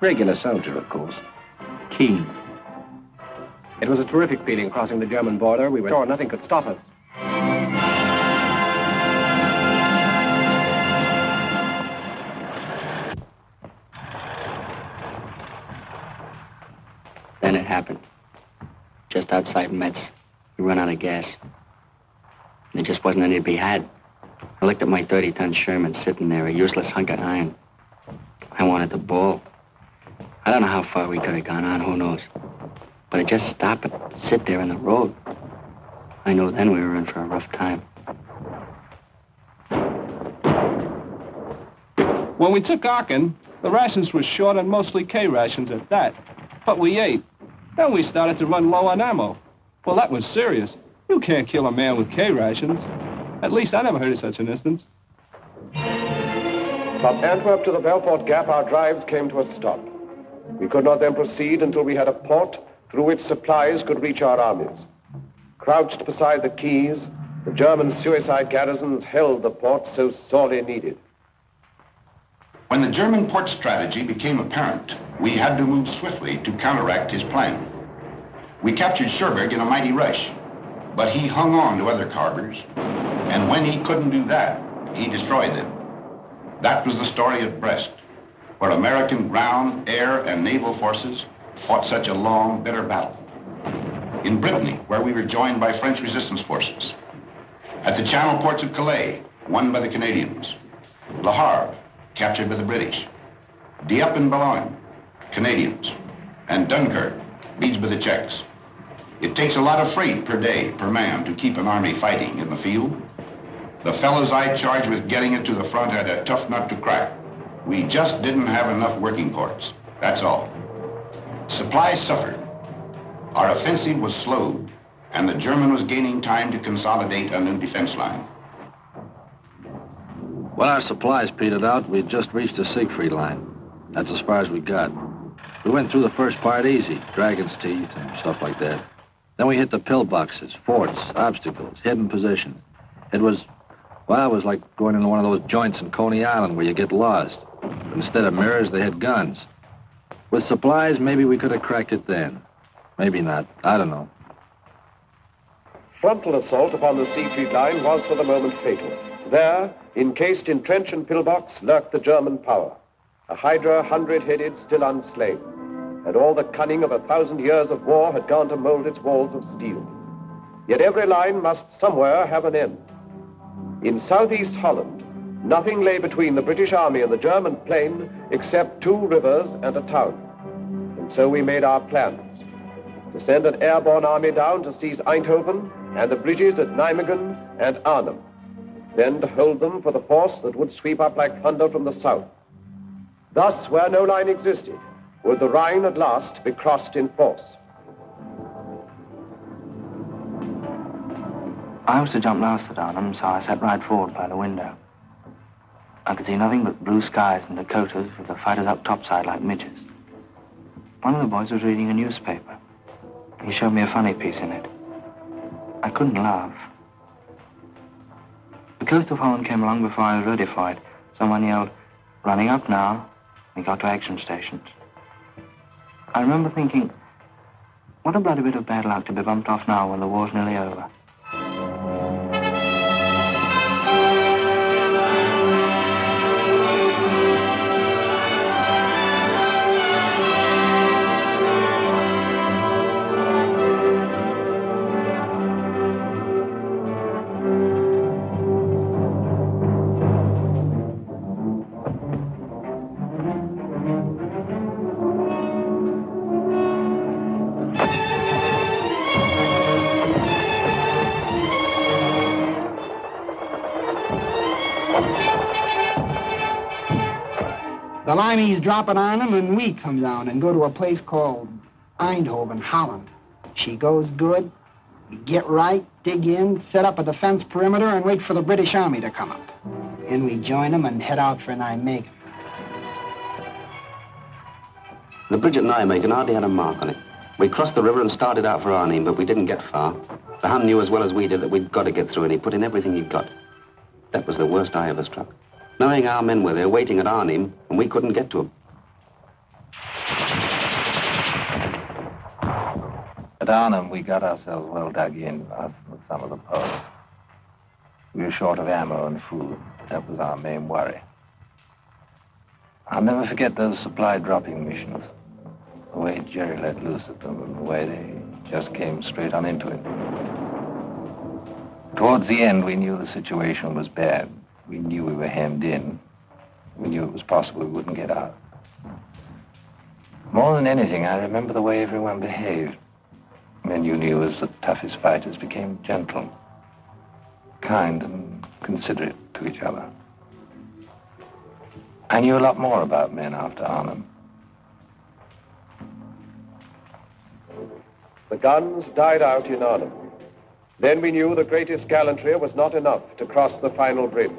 Regular soldier, of course. Keen. It was a terrific feeling crossing the German border. We were sure nothing could stop us. Then it happened. Just outside Metz, we ran out of gas. There just wasn't any to be had. I looked at my 30-ton Sherman sitting there, a useless hunk of iron. I wanted to bawl. I don't know how far we could have gone on, who knows. But it just stopped and sit there in the road. I knew then we were in for a rough time. When we took Aachen, the rations were short and mostly K rations at that. But we ate. Then we started to run low on ammo. Well, that was serious. You can't kill a man with K rations. At least I never heard of such an instance. From Antwerp to the Belfort Gap, our drives came to a stop. We could not then proceed until we had a port through which supplies could reach our armies. Crouched beside the quays, the German suicide garrisons held the port so sorely needed. When the German port strategy became apparent, we had to move swiftly to counteract his plan. We captured Cherbourg in a mighty rush, but he hung on to other harbors, and when he couldn't do that, he destroyed them. That was the story at Brest, where American ground, air, and naval forces fought such a long, bitter battle. In Brittany, where we were joined by French resistance forces. At the channel ports of Calais, won by the Canadians. Le Havre, captured by the British. Dieppe and Boulogne, Canadians. And Dunkirk, besieged by the Czechs. It takes a lot of freight per day, per man, to keep an army fighting in the field. The fellows I charged with getting it to the front had a tough nut to crack. We just didn't have enough working ports, that's all. Supplies suffered. Our offensive was slowed, and the German was gaining time to consolidate a new defense line. When our supplies petered out, we'd just reached the Siegfried line. That's as far as we got. We went through the first part easy, Dragon's Teeth and stuff like that. Then we hit the pillboxes, forts, obstacles, hidden positions. It was like going into one of those joints in Coney Island where you get lost. Instead of mirrors, they had guns. With supplies, maybe we could have cracked it then. Maybe not. I don't know. Frontal assault upon the Siegfried line was for the moment fatal. There, encased in trench and pillbox, lurked the German power. A hydra 100-headed, still unslain. And all the cunning of 1,000 years of war had gone to mold its walls of steel. Yet every line must somewhere have an end. In southeast Holland, nothing lay between the British army and the German plain except 2 rivers and a town. And so we made our plans. To send an airborne army down to seize Eindhoven and the bridges at Nijmegen and Arnhem. Then to hold them for the force that would sweep up like thunder from the south. Thus, where no line existed, would the Rhine at last be crossed in force. I was to jump last at Arnhem, so I sat right forward by the window. I could see nothing but blue skies and Dakotas with the fighters up topside like midgets. One of the boys was reading a newspaper. He showed me a funny piece in it. I couldn't laugh. The coast of Holland came along before I was ready for it. Someone yelled, "Running up now." We got to action stations. I remember thinking, what a bloody bit of bad luck to be bumped off now when the war's nearly over. The Limeys drop it on them, and we come down and go to a place called Eindhoven, Holland. She goes good. We get right, dig in, set up a defense perimeter, and wait for the British Army to come up. And we join them and head out for Nijmegen. The bridge at Nijmegen hardly had a mark on it. We crossed the river and started out for Arnhem, but we didn't get far. The Hun knew as well as we did that we'd got to get through, and he put in everything he'd got. That was the worst I ever struck. Knowing our men were there waiting at Arnhem, and we couldn't get to them. At Arnhem, we got ourselves well dug in, us and some of the posts. We were short of ammo and food. That was our main worry. I'll never forget those supply dropping missions. The way Jerry let loose at them and the way they just came straight on into it. Towards the end, we knew the situation was bad. We knew we were hemmed in. We knew it was possible we wouldn't get out. More than anything, I remember the way everyone behaved. Men you knew as the toughest fighters became gentle, kind and considerate to each other. I knew a lot more about men after Arnhem. The guns died out in Arnhem. Then we knew the greatest gallantry was not enough to cross the final bridge.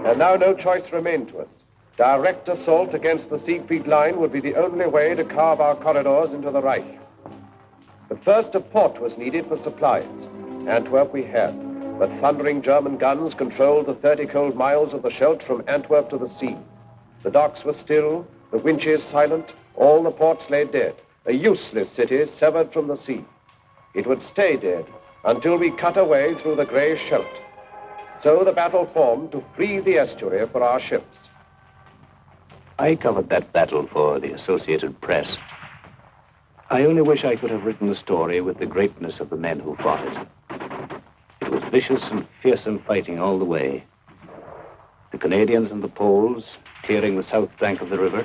And now no choice remained to us. Direct assault against the Siegfried line would be the only way to carve our corridors into the Reich. But first a port was needed for supplies. Antwerp we had, but thundering German guns controlled the 30 cold miles of the Scheldt from Antwerp to the sea. The docks were still, the winches silent, all the ports lay dead, a useless city severed from the sea. It would stay dead until we cut a way through the grey Scheldt. So the battle formed to free the estuary for our ships. I covered that battle for the Associated Press. I only wish I could have written the story with the greatness of the men who fought it. It was vicious and fearsome fighting all the way. The Canadians and the Poles clearing the south bank of the river,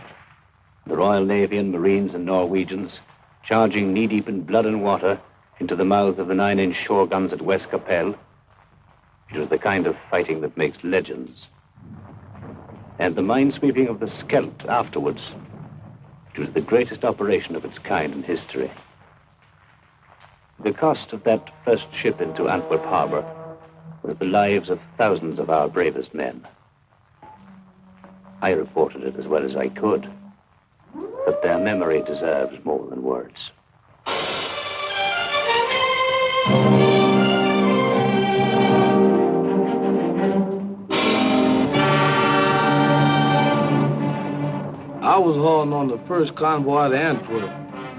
the Royal Navy and Marines and Norwegians charging knee-deep in blood and water into the mouths of the 9-inch shore guns at West Capelle. It was the kind of fighting that makes legends. And the minesweeping of the Scheldt afterwards. It was the greatest operation of its kind in history. The cost of that first ship into Antwerp harbor was the lives of thousands of our bravest men. I reported it as well as I could, but their memory deserves more than words. I was hauling on the first convoy to Antwerp.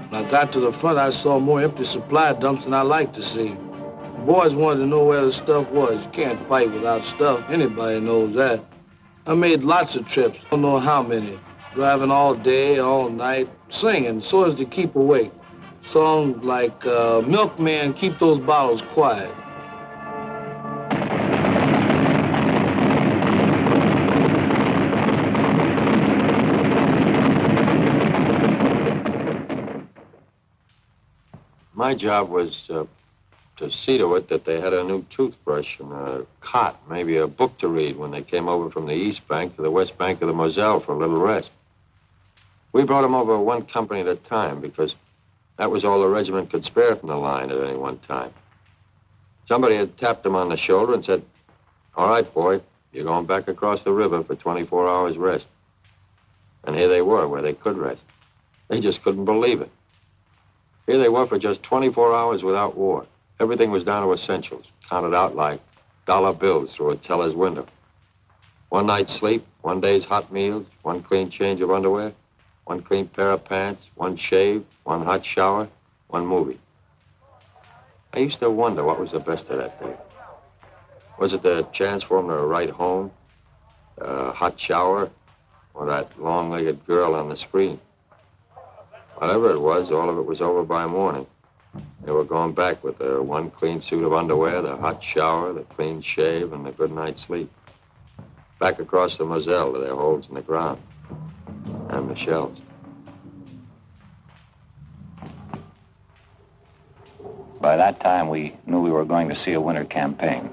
When I got to the front, I saw more empty supply dumps than I liked to see. The boys wanted to know where the stuff was. You can't fight without stuff. Anybody knows that. I made lots of trips, don't know how many. Driving all day, all night, singing so as to keep awake. Songs like, Milkman, Keep Those Bottles Quiet. My job was to see to it that they had a new toothbrush and a cot, maybe a book to read when they came over from the east bank to the west bank of the Moselle for a little rest. We brought them over one company at a time because that was all the regiment could spare from the line at any one time. Somebody had tapped them on the shoulder and said, "All right, boy, you're going back across the river for 24 hours rest." And here they were, where they could rest. They just couldn't believe it. Here they were for just 24 hours without war. Everything was down to essentials, counted out like dollar bills through a teller's window. One night's sleep, one day's hot meals, one clean change of underwear, one clean pair of pants, one shave, one hot shower, one movie. I used to wonder what was the best of that day. Was it the chance for them to write home, a hot shower, or that long-legged girl on the screen? Whatever it was, all of it was over by morning. They were going back with their one clean suit of underwear, the hot shower, the clean shave, and the good night's sleep. Back across the Moselle to their holes in the ground and the shells. By that time, we knew we were going to see a winter campaign.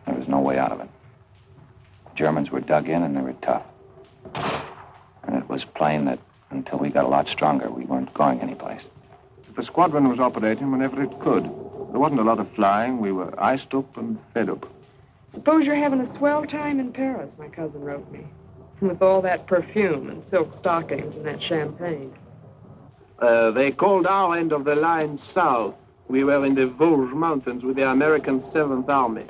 There was no way out of it. The Germans were dug in and they were tough. And it was plain that until we got a lot stronger, we weren't going anyplace. The squadron was operating whenever it could. There wasn't a lot of flying. We were iced up and fed up. Suppose you're having a swell time in Paris, my cousin wrote me. With all that perfume and silk stockings and that champagne. They called our end of the line south. We were in the Vosges Mountains with the American 7th Army.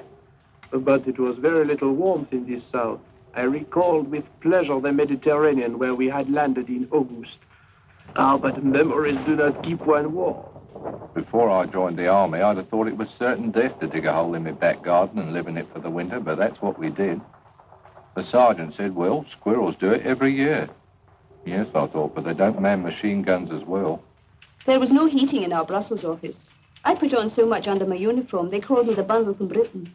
But it was very little warmth in this south. I recalled with pleasure the Mediterranean where we had landed in August. Ah, but memories do not keep one warm. Before I joined the army, I'd have thought it was certain death to dig a hole in my back garden and live in it for the winter, but that's what we did. The sergeant said, well, squirrels do it every year. Yes, I thought, but they don't man machine guns as well. There was no heating in our Brussels office. I put on so much under my uniform, they called me the bundle from Britain.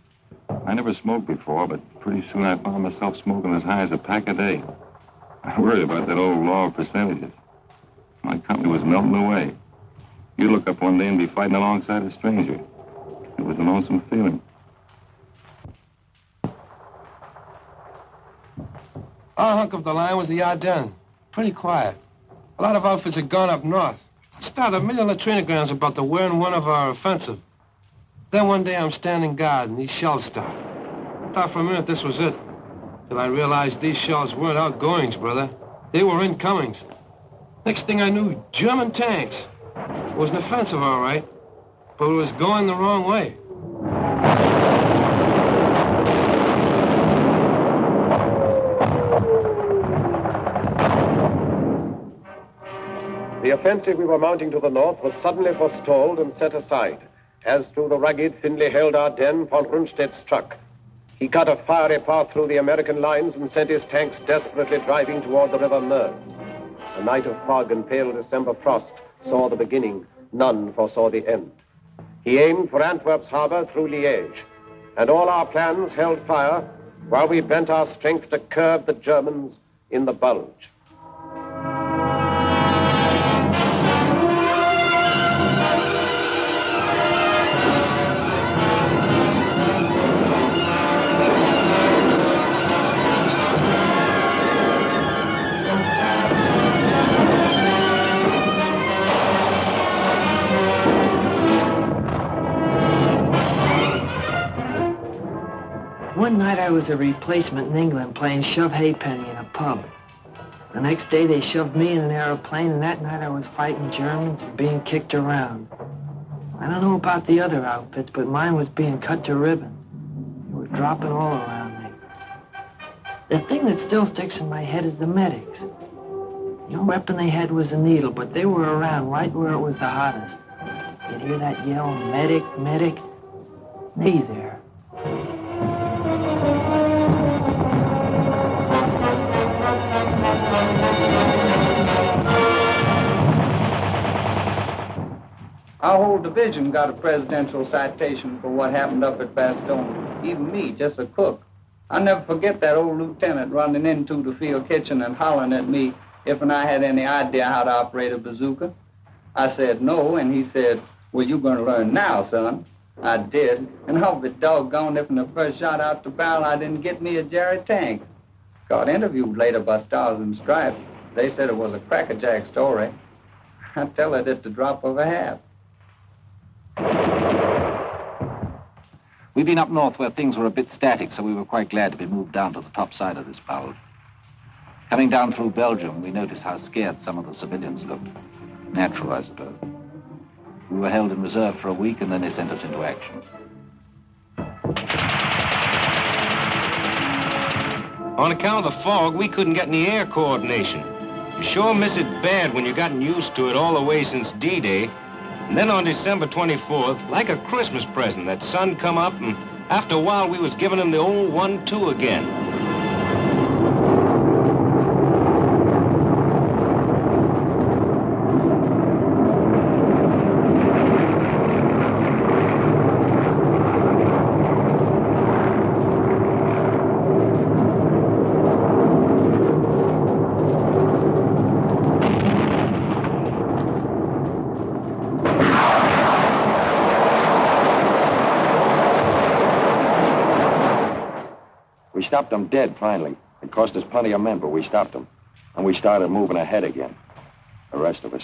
I never smoked before, but pretty soon I found myself smoking as high as a pack a day. I worried about that old law of percentages. My company was melting away. You'd look up one day and be fighting alongside a stranger. It was a lonesome feeling. Our hunk of the line was the Ardennes. Pretty quiet. A lot of outfits had gone up north. Started a million latrinograms about the wearing one of our offensive. Then one day I'm standing guard and these shells start. I thought for a minute this was it. Till I realized these shells weren't outgoings, brother. They were incomings. Next thing I knew, German tanks. It was an offensive, all right, but it was going the wrong way. The offensive we were mounting to the north was suddenly forestalled and set aside, as through the rugged, thinly held Ardennes, von Rundstedt's struck. He cut a fiery path through the American lines and sent his tanks desperately driving toward the River Meuse. A night of fog and pale December frost saw the beginning. None foresaw the end. He aimed for Antwerp's harbor through Liège, and all our plans held fire while we bent our strength to curb the Germans in the Bulge. One night I was a replacement in England playing shove halfpenny in a pub. The next day they shoved me in an aeroplane, and that night I was fighting Germans and being kicked around. I don't know about the other outfits, but mine was being cut to ribbons. They were dropping all around me. The thing that still sticks in my head is the medics. The only weapon they had was a needle, but they were around right where it was the hottest. You'd hear that yell, medic, medic. Me there. Our whole division got a presidential citation for what happened up at Bastogne. Even me, just a cook. I'll never forget that old lieutenant running into the field kitchen and hollering at me if I had any idea how to operate a bazooka. I said no, and he said, well, you're going to learn now, son. I did, and I'll be doggone if in the first shot out the barrel I didn't get me a Jerry tank. Got interviewed later by Stars and Stripes. They said it was a crackerjack story. I tell it at the drop of a hat. We'd been up north where things were a bit static, so we were quite glad to be moved down to the top side of this bulge. Coming down through Belgium, we noticed how scared some of the civilians looked. Natural, I suppose. We were held in reserve for a week, and then they sent us into action. On account of the fog, we couldn't get any air coordination. You sure miss it bad when you've gotten used to it all the way since D-Day. And then on December 24th, like a Christmas present, that sun come up, and after a while we was giving him the old 1-2 again. We stopped them dead, finally. It cost us plenty of men, but we stopped them. And we started moving ahead again. The rest of us.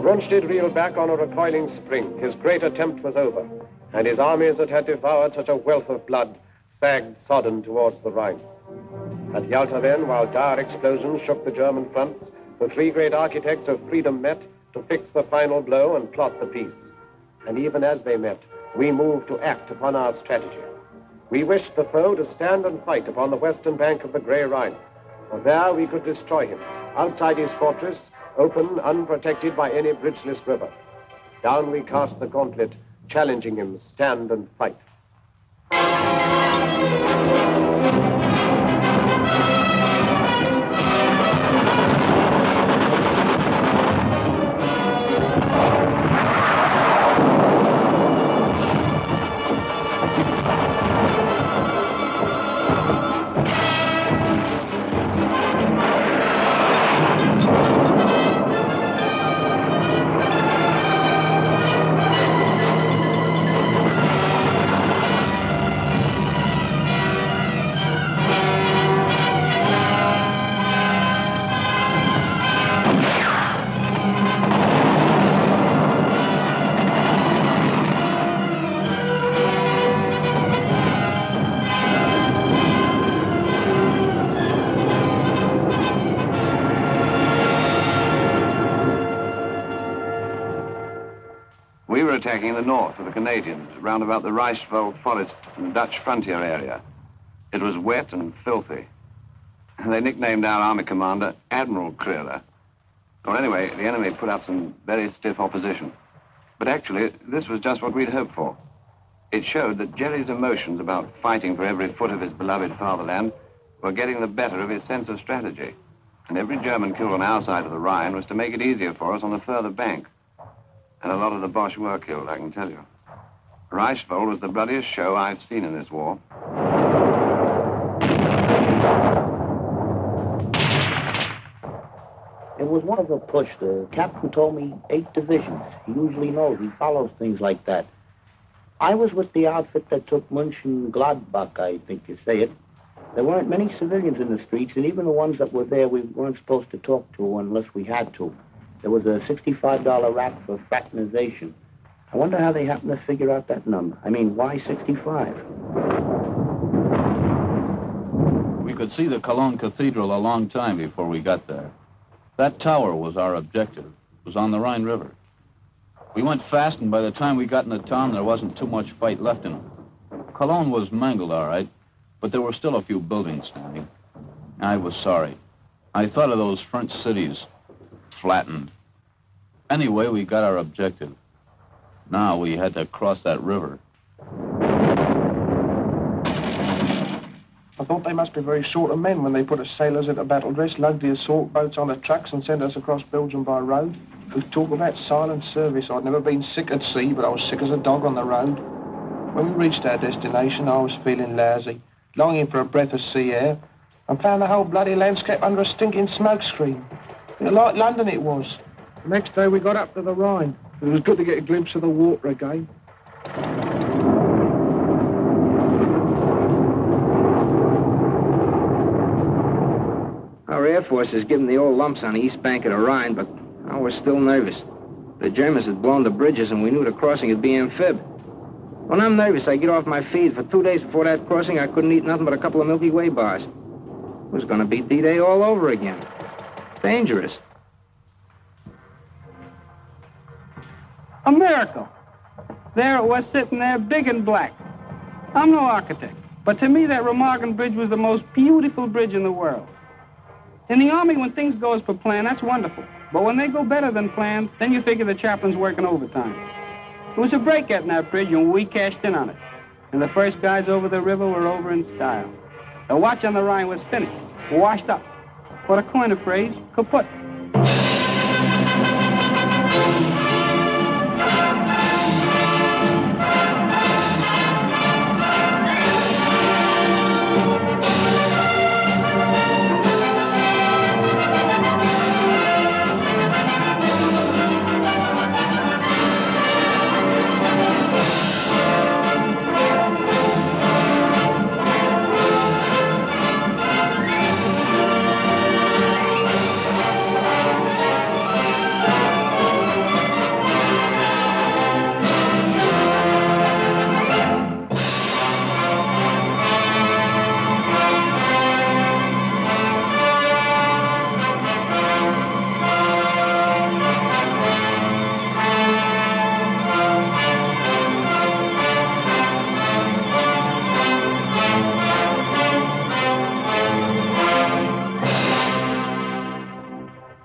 Rundstedt reeled back on a recoiling spring. His great attempt was over, and his armies that had devoured such a wealth of blood sagged sodden towards the Rhine. At Yalta then, while dire explosions shook the German fronts, the three great architects of freedom met to fix the final blow and plot the peace. And even as they met, we moved to act upon our strategy. We wished the foe to stand and fight upon the western bank of the Grey Rhine, for there we could destroy him, outside his fortress, open, unprotected by any bridgeless river. Down we cast the gauntlet, challenging him, stand and fight. We were attacking the north of the Canadians, round about the Reichswald forest and the Dutch frontier area. It was wet and filthy. They nicknamed our army commander Admiral Kriller. Or anyway, the enemy put up some very stiff opposition. But actually, this was just what we'd hoped for. It showed that Jerry's emotions about fighting for every foot of his beloved fatherland were getting the better of his sense of strategy. And every German killed on our side of the Rhine was to make it easier for us on the further bank. And a lot of the Boche were killed, I can tell you. Reichswald was the bloodiest show I've seen in this war. It was one of the push. The captain told me 8 divisions. He usually knows. He follows things like that. I was with the outfit that took Mönchengladbach, I think you say it. There weren't many civilians in the streets, and even the ones that were there, we weren't supposed to talk to unless we had to. There was a $65 rack for fraternization. I wonder how they happened to figure out that number. I mean, why 65? We could see the Cologne Cathedral a long time before we got there. That tower was our objective. It was on the Rhine River. We went fast, and by the time we got into town, there wasn't too much fight left in them. Cologne was mangled, all right, but there were still a few buildings standing. I was sorry. I thought of those French cities. Flattened. Anyway, we got our objective. Now we had to cross that river. I thought they must be very short of men when they put us sailors into battle dress, lugged the assault boats on the trucks and sent us across Belgium by road. We talk about silent service. I'd never been sick at sea, but I was sick as a dog on the road. When we reached our destination, I was feeling lousy, longing for a breath of sea air, and found the whole bloody landscape under a stinking smoke screen. Like London it was. The next day we got up to the Rhine. It was good to get a glimpse of the water again. Our Air Force is giving the old lumps on the east bank of the Rhine, but I was still nervous. The Germans had blown the bridges, and we knew the crossing would be amphib. When I'm nervous, I get off my feed. For 2 days before that crossing, I couldn't eat nothing but a couple of Milky Way bars. It was going to be D-Day all over again. Dangerous. A miracle. There it was sitting there, big and black. I'm no architect, but to me that Remagen Bridge was the most beautiful bridge in the world. In the Army, when things go as per plan, that's wonderful. But when they go better than planned, then you figure the chaplain's working overtime. It was a break getting that bridge, and we cashed in on it. And the first guys over the river were over in style. The watch on the Rhine was finished, washed up. For to coin a phrase, kaput.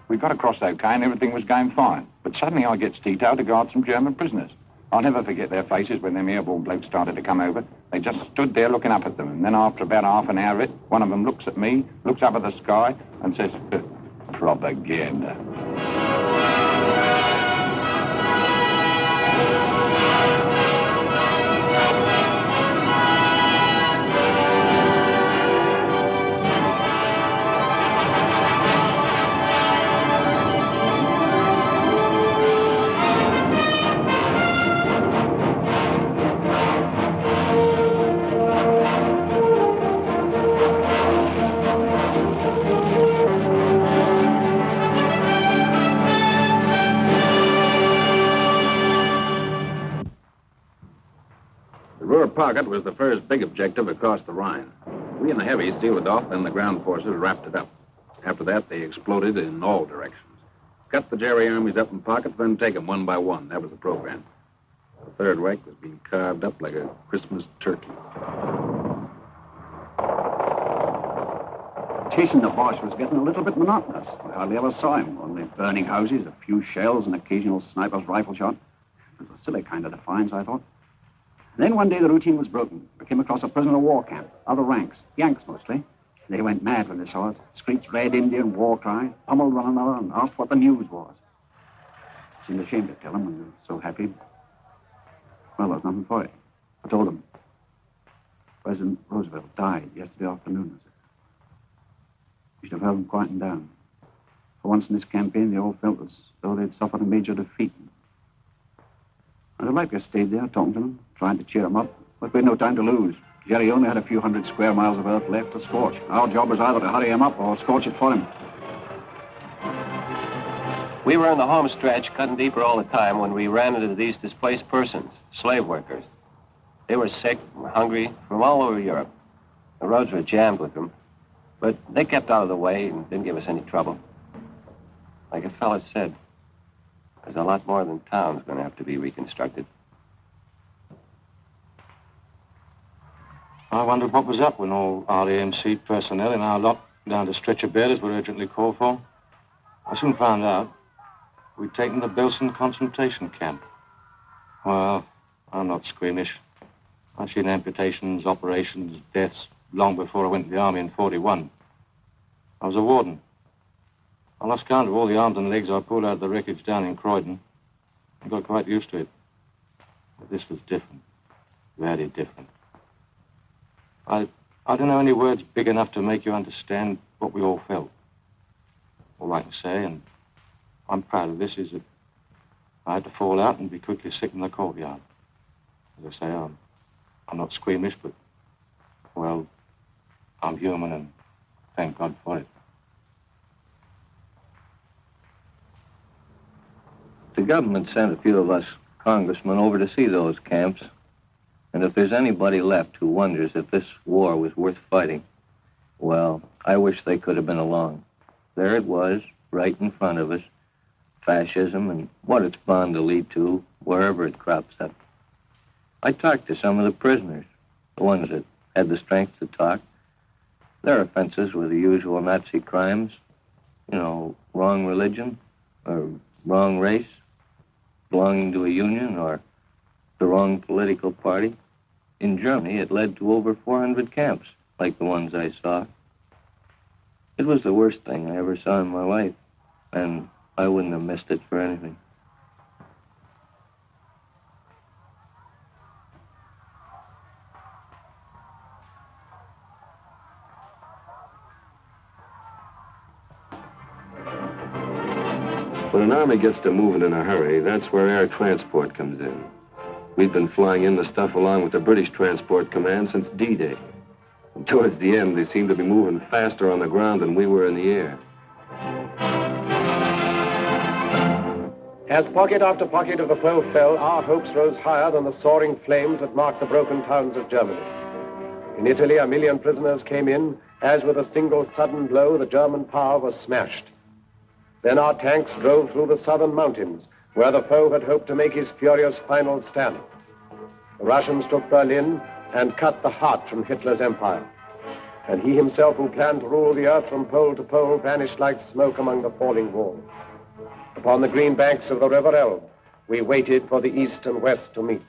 We got across okay and everything was going fine. But suddenly I gets detailed to guard some German prisoners. I'll never forget their faces when them airborne blokes started to come over. They just stood there looking up at them. And then after about half an hour of it, one of them looks at me, looks up at the sky, and says, propaganda. Pocket was the first big objective across the Rhine. We and the heavies sealed it off, then the ground forces wrapped it up. After that, they exploded in all directions. Cut the Jerry armies up in pockets, then take them one by one. That was the program. The Third Reich was being carved up like a Christmas turkey. Chasing the Boche was getting a little bit monotonous. We hardly ever saw him. Only burning houses, a few shells, and occasional sniper's rifle shot. It was a silly kind of defiance, I thought. Then one day the routine was broken. We came across a prisoner of war camp, other ranks, Yanks mostly. They went mad when they saw us, screeched Red Indian war cry, pummeled one another, and asked what the news was. Seemed ashamed to tell them when they were so happy. Well, there was nothing for it. I told them. President Roosevelt died yesterday afternoon. We should have held them quieting down. For once in this campaign, they all felt as though they'd suffered a major defeat. I'd have liked to have stayed there, talking to them, trying to cheer them up, but we had no time to lose. Jerry only had a few hundred square miles of earth left to scorch. Our job was either to hurry him up or scorch it for him. We were in the home stretch, cutting deeper all the time, when we ran into these displaced persons, slave workers. They were sick and hungry from all over Europe. The roads were jammed with them, but they kept out of the way and didn't give us any trouble. Like a fella said, there's a lot more than town's going to have to be reconstructed. I wondered what was up when all RAMC personnel in our lot down to stretcher bearers were urgently called for. I soon found out we'd taken the Belsen concentration camp. Well, I'm not squeamish. I've seen amputations, operations, deaths long before I went to the army in 41. I was a warden. I lost count of all the arms and legs I pulled out of the wreckage down in Croydon. I got quite used to it. But this was different. Very different. I don't know any words big enough to make you understand what we all felt. All I can say, and I'm proud of this, is that I had to fall out and be quickly sick in the courtyard. As I say, I'm not squeamish, but, well, I'm human, and thank God for it. The government sent a few of us congressmen over to see those camps. And if there's anybody left who wonders if this war was worth fighting, well, I wish they could have been along. There it was, right in front of us, fascism and what it's bound to lead to wherever it crops up. I talked to some of the prisoners, the ones that had the strength to talk. Their offenses were the usual Nazi crimes, you know, wrong religion or wrong race, belonging to a union or the wrong political party. In Germany, it led to over 400 camps, like the ones I saw. It was the worst thing I ever saw in my life, and I wouldn't have missed it for anything. When an army gets to moving in a hurry, that's where air transport comes in. We'd been flying in the stuff along with the British Transport Command since D-Day. And towards the end, they seemed to be moving faster on the ground than we were in the air. As pocket after pocket of the foe fell, our hopes rose higher than the soaring flames that marked the broken towns of Germany. In Italy, 1 million prisoners came in, as with a single sudden blow, the German power was smashed. Then our tanks drove through the southern mountains, where the foe had hoped to make his furious final stand. The Russians took Berlin and cut the heart from Hitler's empire. And he himself who planned to rule the earth from pole to pole vanished like smoke among the falling walls. Upon the green banks of the River Elbe, we waited for the East and West to meet.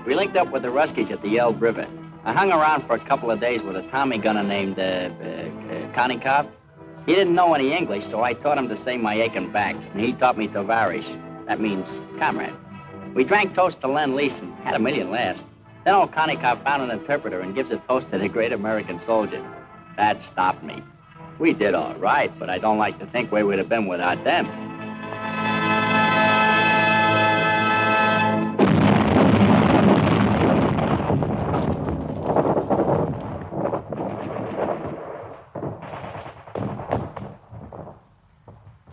We linked up with the Ruskies at the Elbe River. I hung around for a couple of days with a Tommy gunner named Kanin. He didn't know any English, so I taught him to say my aching back, and he taught me Tovarish. That means comrade. We drank toast to Lend-Lease and had a million laughs. Then old Kanikov found an interpreter and gives a toast to the great American soldier. That stopped me. We did all right, but I don't like to think where we'd have been without them.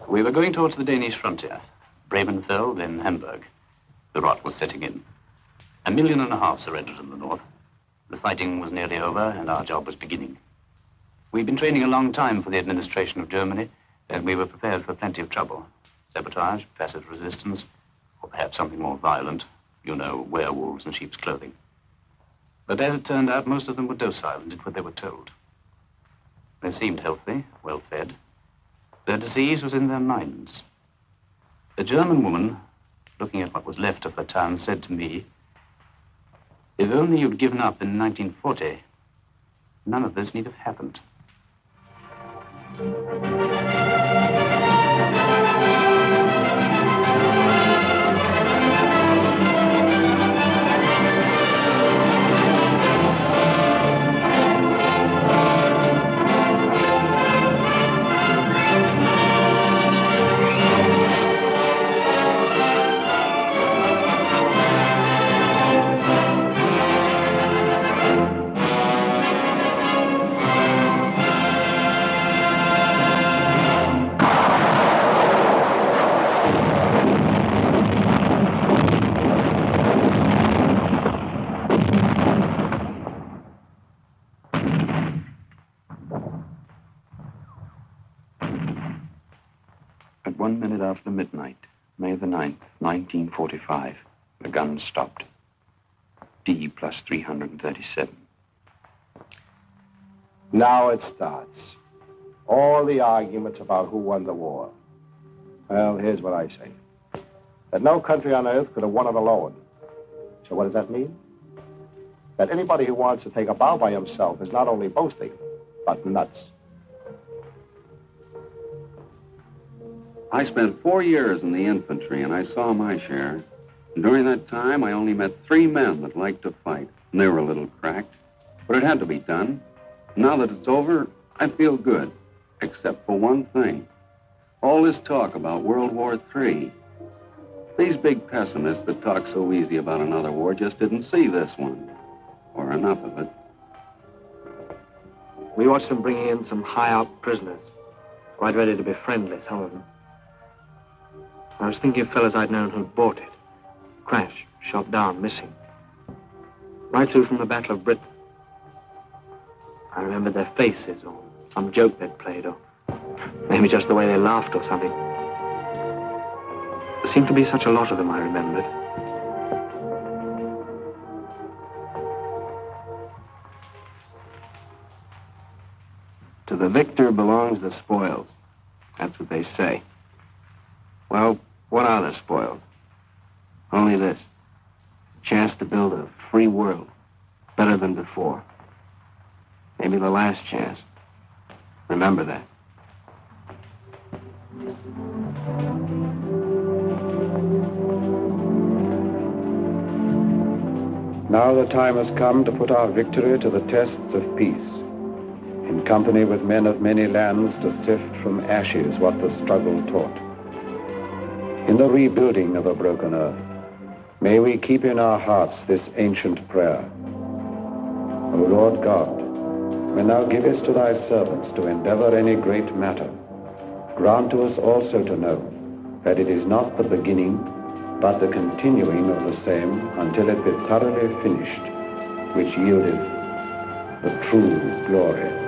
We were going towards the Danish frontier, Bremenfeld, then Hamburg. The rot was setting in. 1.5 million surrendered in the north. The fighting was nearly over, and our job was beginning. We'd been training a long time for the administration of Germany, and we were prepared for plenty of trouble. Sabotage, passive resistance, or perhaps something more violent. You know, werewolves in sheep's clothing. But as it turned out, most of them were docile and did what they were told. They seemed healthy, well-fed. Their disease was in their minds. A German woman, looking at what was left of her town, said to me, "If only you'd given up in 1940, none of this need have happened." At 1 minute after midnight, May the 9th, 1945, the guns stopped. D plus 337. Now it starts. All the arguments about who won the war. Well, here's what I say. That no country on earth could have won it alone. So what does that mean? That anybody who wants to take a bow by himself is not only boasting, but nuts. I spent 4 years in the infantry, and I saw my share. And during that time, I only met 3 men that liked to fight. And they were a little cracked, but it had to be done. Now that it's over, I feel good, except for one thing. All this talk about World War III. These big pessimists that talk so easy about another war just didn't see this one, or enough of it. We watched them bringing in some high-out prisoners, quite ready to be friendly, some of them. I was thinking of fellas I'd known who'd bought it. Crashed, shot down, missing. Right through from the Battle of Britain. I remembered their faces, or some joke they'd played, or maybe just the way they laughed or something. There seemed to be such a lot of them, I remembered. To the victor belongs the spoils. That's what they say. Well, what are the spoils? Only this. Chance to build a free world, better than before. Maybe the last chance. Remember that. Now the time has come to put our victory to the tests of peace. In company with men of many lands to sift from ashes what the struggle taught. In the rebuilding of a broken earth, may we keep in our hearts this ancient prayer. O Lord God, when thou givest to thy servants to endeavor any great matter, grant to us also to know that it is not the beginning, but the continuing of the same until it be thoroughly finished, which yieldeth the true glory.